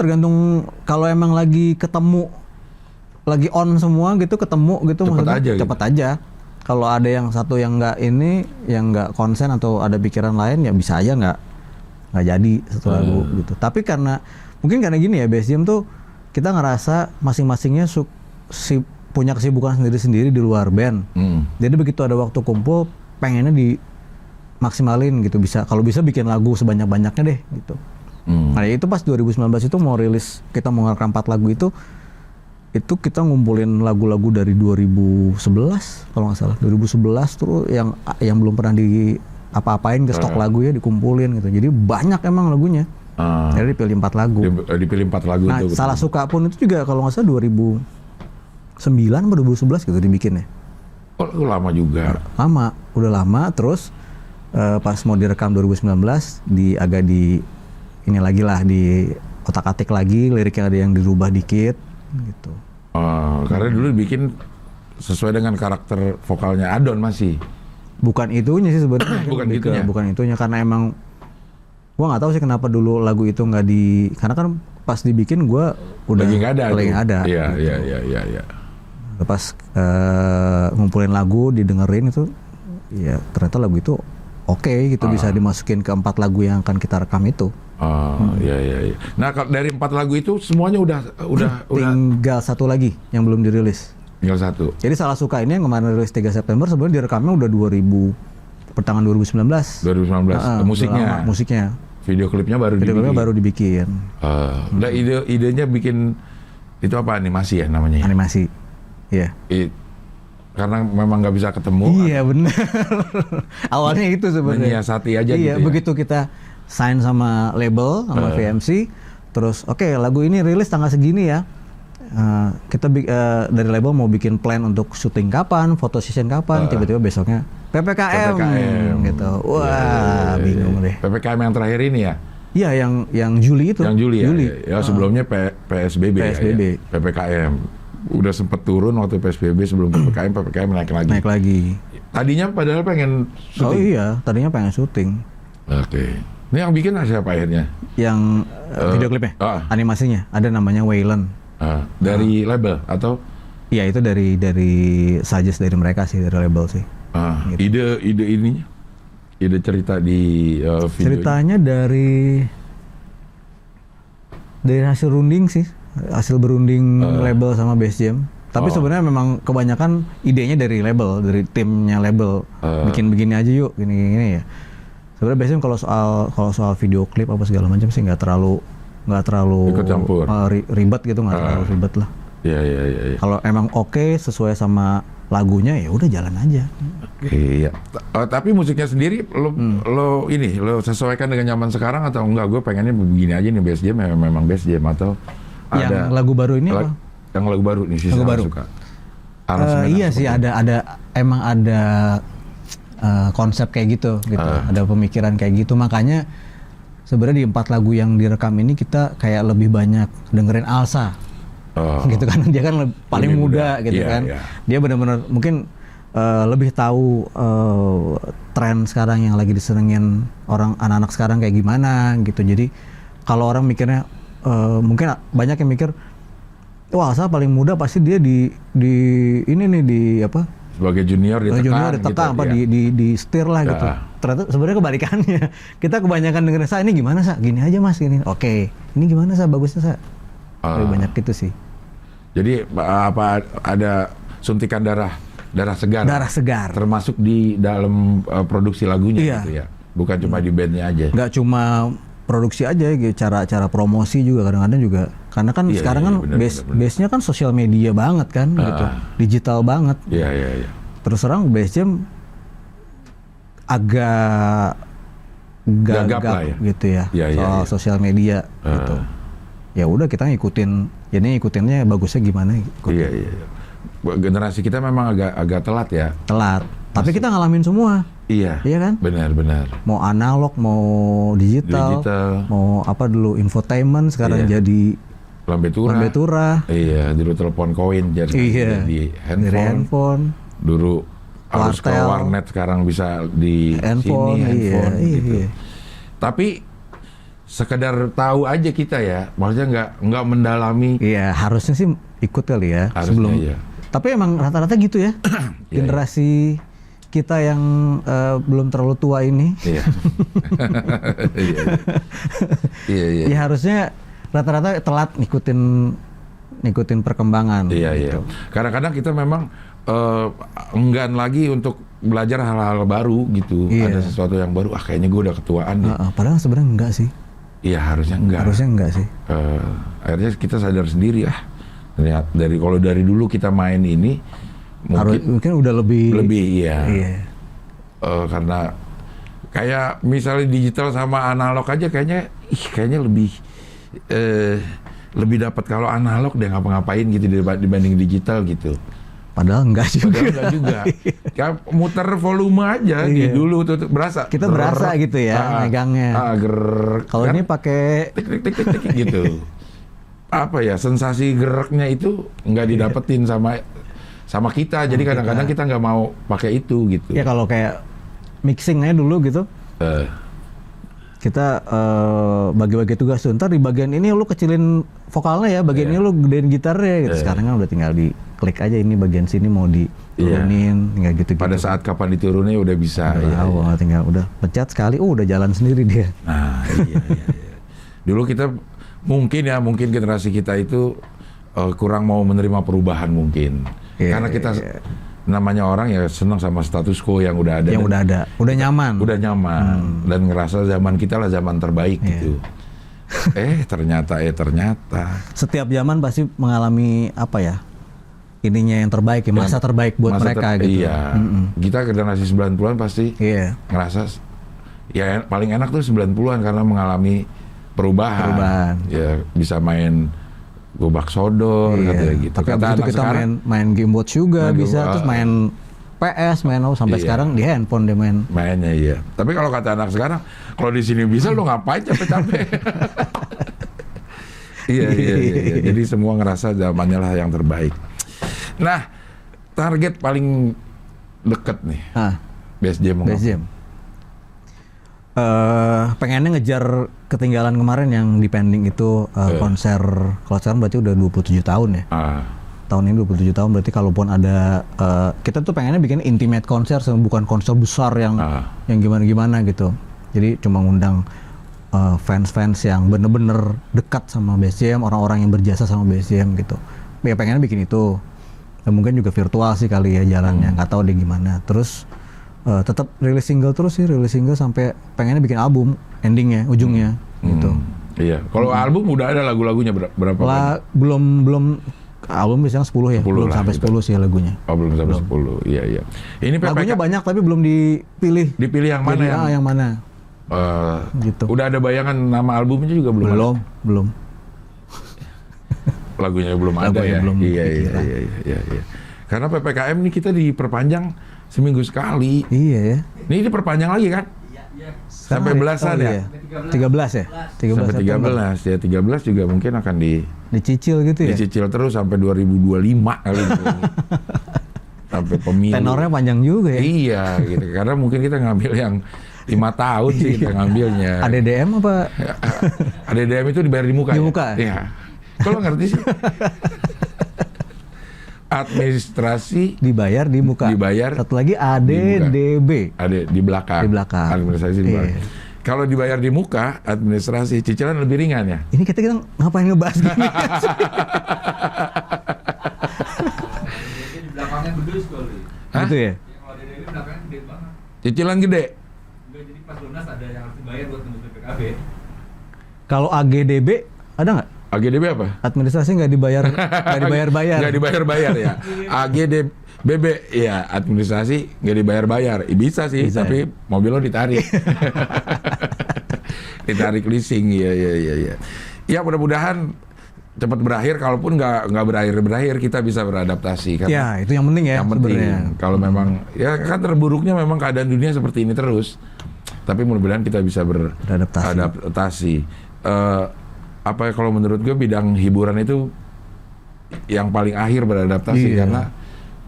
kalau emang lagi ketemu, lagi on semua gitu, ketemu gitu, cepet aja. Kalau ada yang satu yang nggak konsen atau ada pikiran lain, ya bisa aja nggak jadi satu lagu gitu. Tapi mungkin karena gini ya, Bass Jam tuh kita ngerasa masing-masingnya punya kesibukan sendiri-sendiri di luar band. Jadi begitu ada waktu kumpul, pengennya dimaksimalin gitu, kalau bisa bikin lagu sebanyak-banyaknya deh gitu. Nah itu pas 2019 itu mau rilis, kita mau ngerekam 4 lagu itu kita ngumpulin lagu-lagu dari 2011 kalau nggak salah, 2011 tuh yang belum pernah apa-apain ke stok lagu ya, dikumpulin gitu. Jadi banyak emang lagunya. Jadi dipilih 4 lagu.
Nah,
itu, Salah Suka pun itu juga kalau nggak salah 2009 atau 2011 gitu dibikinnya.
Oh, lama juga.
Udah lama. Terus pas mau direkam 2019 ini lagi lah, di otak-atik lagi, liriknya ada yang dirubah dikit gitu.
Karena dulu bikin sesuai dengan karakter vokalnya Adon masih.
Bukan itunya sih sebenarnya. Bukan itunya karena emang gua nggak tahu sih kenapa dulu lagu itu nggak karena kan pas dibikin gua udah
lagi nggak ada. Iya.
Pas ngumpulin lagu, didengerin itu, ya ternyata lagu itu oke gitu, bisa dimasukin ke 4 lagu yang akan kita rekam itu.
Iya. Nah, dari 4 lagu itu semuanya udah
tinggal 1 lagi yang belum dirilis.
Tinggal 1.
Jadi Salah Suka ini yang kemarin rilis 3 September sebenarnya direkamnya udah pertengahan 2019. Musiknya.
Video klipnya
baru dibikin.
Nah, idenya bikin itu apa, animasi ya namanya?
Animasi. Iya.
karena memang nggak bisa ketemu.
Iya benar. Awalnya itu sebenarnya.
Menyiasati aja gitu
iya,
ya.
begitu kita sign sama label, sama VMC, terus oke, lagu ini rilis tanggal segini ya. Kita dari label mau bikin plan untuk syuting kapan, foto session kapan, tiba-tiba besoknya PPKM gitu. Wah, bingung deh.
PPKM yang terakhir ini ya?
Iya, yang Juli itu.
Yang Juli ya. Sebelumnya PSBB. Ya. PPKM. Udah sempet turun waktu PSBB, sebelum PPKM naik lagi.
Naik lagi.
Tadinya padahal pengen syuting.
Oh iya, tadinya pengen syuting.
Oke. Ini yang bikin siapa akhirnya?
Yang video klipnya? Animasinya ada namanya Wayland.
Dari label atau?
Iya, itu dari suggest dari mereka sih, dari label sih.
Gitu. Ide ininya? Ide cerita di video.
Ceritanya dari hasil runding sih. Hasil berunding label sama Bass Jam. Tapi sebenarnya memang kebanyakan idenya dari label, dari timnya label. Bikin begini aja yuk, gini ya. Sebenarnya Bass Jam kalau soal video klip apa segala macam sih nggak terlalu
ikut campur.
Ribet gitu, nggak terlalu ribet lah.
Iya.
Kalau emang oke sesuai sama lagunya ya udah jalan aja.
Iya. Tapi musiknya sendiri lo sesuaikan dengan zaman sekarang atau enggak? Gue pengennya begini aja nih, Bass Jam memang Bass Jam atau
yang lagu baru ini apa?
Yang lagu baru nih sih suka.
Iya sih, emang ada konsep kayak gitu. Ada pemikiran kayak gitu. Makanya sebenarnya di 4 lagu yang direkam ini kita kayak lebih banyak dengerin Alsa. Gitu kan, dia kan paling muda gitu kan. Dia benar-benar mungkin lebih tahu tren sekarang yang lagi disenengin anak-anak sekarang kayak gimana gitu. Jadi kalau orang mikirnya mungkin banyak yang mikir, wah Alsa paling muda pasti dia di ini nih di apa?
Sebagai junior ditekan gitu,
di setir lah gitu. Ternyata sebenarnya kebalikannya. Kita kebanyakan dengerin, Sa ini gimana Sa? Gini aja Mas, gini. Oke. Ini gimana Sa? Bagusnya Sa? Lebih banyak gitu sih.
Jadi apa ada suntikan darah segar?
Darah segar.
Termasuk di dalam produksi lagunya gitu ya. Bukan cuma di bandnya aja.
Nggak cuma produksi aja, gitu. Cara promosi juga kadang-kadang juga. Karena kan sekarang kan base-nya kan sosial media banget kan, gitu. Digital banget.
Iya.
Terus terang Bass Jam agak gagap lah ya. Gitu ya, soal sosial media gitu. Ya udah kita ngikutinnya bagusnya gimana.
Iya. Generasi kita memang agak telat ya.
Telat. Tapi kita ngalamin semua.
Iya
kan?
Benar.
Mau analog, mau digital. Mau apa dulu infotainment, sekarang jadi
lambe tura. Iya, dulu telepon koin jadi handphone. Dulu harus ke warnet, sekarang bisa di handphone gitu. Tapi sekedar tahu aja kita ya, maksudnya nggak mendalami. Iya,
harusnya sih ikut kali ya sebelum. Iya. Tapi emang rata-rata gitu ya. Generasi kita yang belum terlalu tua ini.
Iya. Iya.
Ya harusnya rata-rata telat ngikutin perkembangan.
Iya.
Gitu.
Kadang-kadang kita memang enggan lagi untuk belajar hal-hal baru gitu.
Iya.
Ada sesuatu yang baru. Kayaknya gue udah ketuaan nih.
Padahal sebenarnya enggak sih.
Iya, harusnya enggak sih. Akhirnya kita sadar sendiri kalau dari dulu kita main ini
mungkin udah lebih
iya. Karena kayak misalnya digital sama analog aja kayaknya lebih dapat kalau analog deh ngapa-ngapain gitu dibanding digital gitu.
Padahal enggak
juga. Kayak muter volume aja dulu tuh berasa.
Kita berasa gitu ya megangnya. Kalau ini pakai
tik gitu. Apa ya, sensasi geraknya itu nggak didapetin sama kita. Jadi kadang-kadang kita nggak mau pakai itu gitu.
Ya kalau kayak mixingnya dulu gitu. Kita bagi-bagi tugas tuh. Ntar di bagian ini lu kecilin vokalnya ya, bagian ini lu gedein gitarnya gitu. Sekarang kan udah tinggal diklik aja, ini bagian sini mau diturunin, tinggal gitu.
Pada saat kapan diturunnya udah bisa.
Tinggal udah pencet sekali, udah jalan sendiri dia.
Nah, iya. Dulu kita mungkin generasi kita itu kurang mau menerima perubahan mungkin. Karena kita namanya orang ya senang sama status quo yang udah ada.
Udah nyaman.
Dan ngerasa zaman kita lah zaman terbaik gitu. Ternyata.
Setiap zaman pasti mengalami ininya yang terbaik ya, masa terbaik buat mereka gitu.
Iya. Kita generasi 90-an pasti ngerasa ya paling enak tuh 90-an karena mengalami perubahan. Ya bisa main gobak sodor katanya gitu.
Tapi abis itu kita main game watch juga bisa, terus main PS, main sampai sekarang di handphone dia
mainnya iya. Tapi kalau kata anak sekarang, kalau di sini bisa lo ngapain capek-capek? Iya. Jadi semua ngerasa zamannya lah yang terbaik. Nah, target paling deket nih, Bass Jam.
Pengennya ngejar ketinggalan kemarin yang di pending itu konser, kalau sekarang berarti udah 27 tahun ya. Tahun ini 27 tahun, berarti kalaupun ada kita tuh pengennya bikin intimate konser, bukan konser besar yang gimana-gimana gitu. Jadi cuma ngundang fans-fans yang bener-bener dekat sama Bass Jam, orang-orang yang berjasa sama Bass Jam gitu. Ya pengennya bikin itu. Dan mungkin juga virtual sih kali ya jalannya, nggak tahu deh gimana. Terus tetap rilis single sampai pengennya bikin album endingnya, ujungnya gitu.
Iya. Kalau album udah ada lagu-lagunya berapa?
Belum album biasanya 10 ya.
10
belum sampai
gitu.
10 sih lagunya.
Oh, belum sampai 10. Iya. Ini
lagunya banyak tapi belum dipilih.
Dipilih yang mana?
Yang mana? Gitu.
Udah ada bayangan nama albumnya juga belum?
Belum.
Lagunya belum ada ya? Iya. Karena PPKM ini kita diperpanjang seminggu sekali.
Iya ya.
Ini diperpanjang lagi kan?
Iya.
Sampai belasan ya?
13 ya? 13
sampai 13 ya. 13 juga mungkin akan
dicicil gitu ya?
Dicicil terus sampai 2025 kali gitu. Sampai pemilu.
Tenornya panjang juga ya?
Iya gitu. Karena mungkin kita ngambil yang 5 tahun sih kita ngambilnya.
ADDM apa?
ADDM itu dibayar di muka.
Di muka?
Iya. Kalau ngerti sih. Administrasi
dibayar di muka. Satu lagi ADDB.
Di belakang. Administrasi di belakang. Kalau dibayar di muka, administrasi cicilan lebih ringan ya.
Ini kita ngapain ngebahas gini?
Di belakangnya gede sekali.
Gitu ya?
Kalau ADDB belakangnya gede banget.
Cicilan gede.
Jadi pas lunas ada yang harus dibayar buat tembus PPKB.
Kalau AGDB ada nggak?
AGDB apa?
Administrasi nggak dibayar-bayar.
Nggak dibayar-bayar ya. AGDB ya administrasi nggak dibayar-bayar. Bisa sih, tapi mobil lo ditarik. Ditarik leasing, iya. Ya mudah-mudahan cepat berakhir. Kalaupun nggak berakhir kita bisa beradaptasi. Karena
ya itu yang penting ya.
Yang penting. Kalau memang ya kan terburuknya memang keadaan dunia seperti ini terus. Tapi mudah-mudahan kita bisa beradaptasi. Apa kalau menurut gue bidang hiburan itu yang paling akhir beradaptasi karena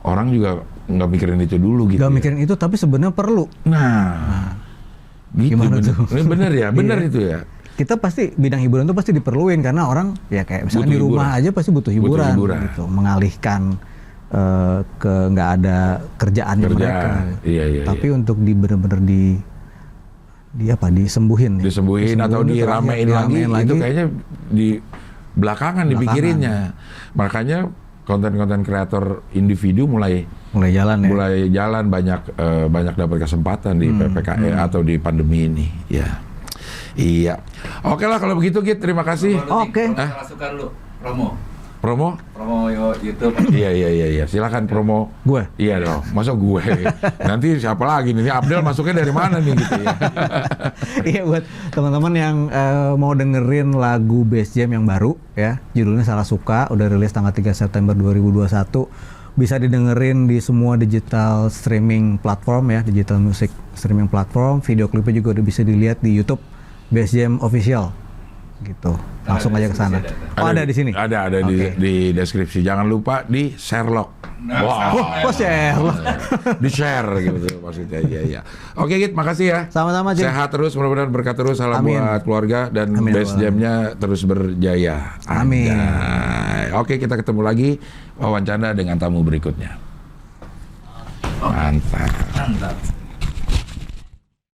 orang juga nggak mikirin itu dulu gitu.
Nggak mikirin itu tapi sebenarnya perlu.
Nah gitu,
gimana tuh?
Bener ya, bener itu ya.
Kita pasti bidang hiburan itu pasti diperluin karena orang ya kayak misalnya di rumah aja pasti butuh hiburan. Gitu, mengalihkan ke nggak ada kerjaannya mereka.
Iya.
Tapi untuk bener-bener disembuhin
atau diramein lagi itu kayaknya di belakangan dipikirinnya. Makanya konten-konten kreator individu mulai jalan banyak dapat kesempatan di PPKM atau di pandemi ini ya. Iya. Oke lah kalau begitu Git, terima kasih.
Oke. Salah suka lu promo YouTube.
Iya. Silakan promo.
Gue?
Iya dong. Masa gue? Nanti siapa lagi nih? Abdel masuknya dari mana nih gitu ya?
Iya buat teman-teman yang mau dengerin lagu Bass Jam yang baru ya, judulnya Salah Suka, udah rilis tanggal 3 September 2021. Bisa didengerin di semua digital streaming platform ya, digital music streaming platform. Video klipnya juga udah bisa dilihat di YouTube Bass Jam Official. Gitu. Langsung aja ke sana. Ada di sini.
Ada di deskripsi. Jangan lupa di Sherlock.
Sherlock.
Di share gitu maksudnya. Iya. Oke Git, makasih ya.
Sama-sama Jim.
Sehat terus, mudah-mudahan berkah terus. Salam buat keluarga dan Bass Jam-nya terus berjaya.
Amin.
Oke, kita ketemu lagi wawancara dengan tamu berikutnya. Mantap.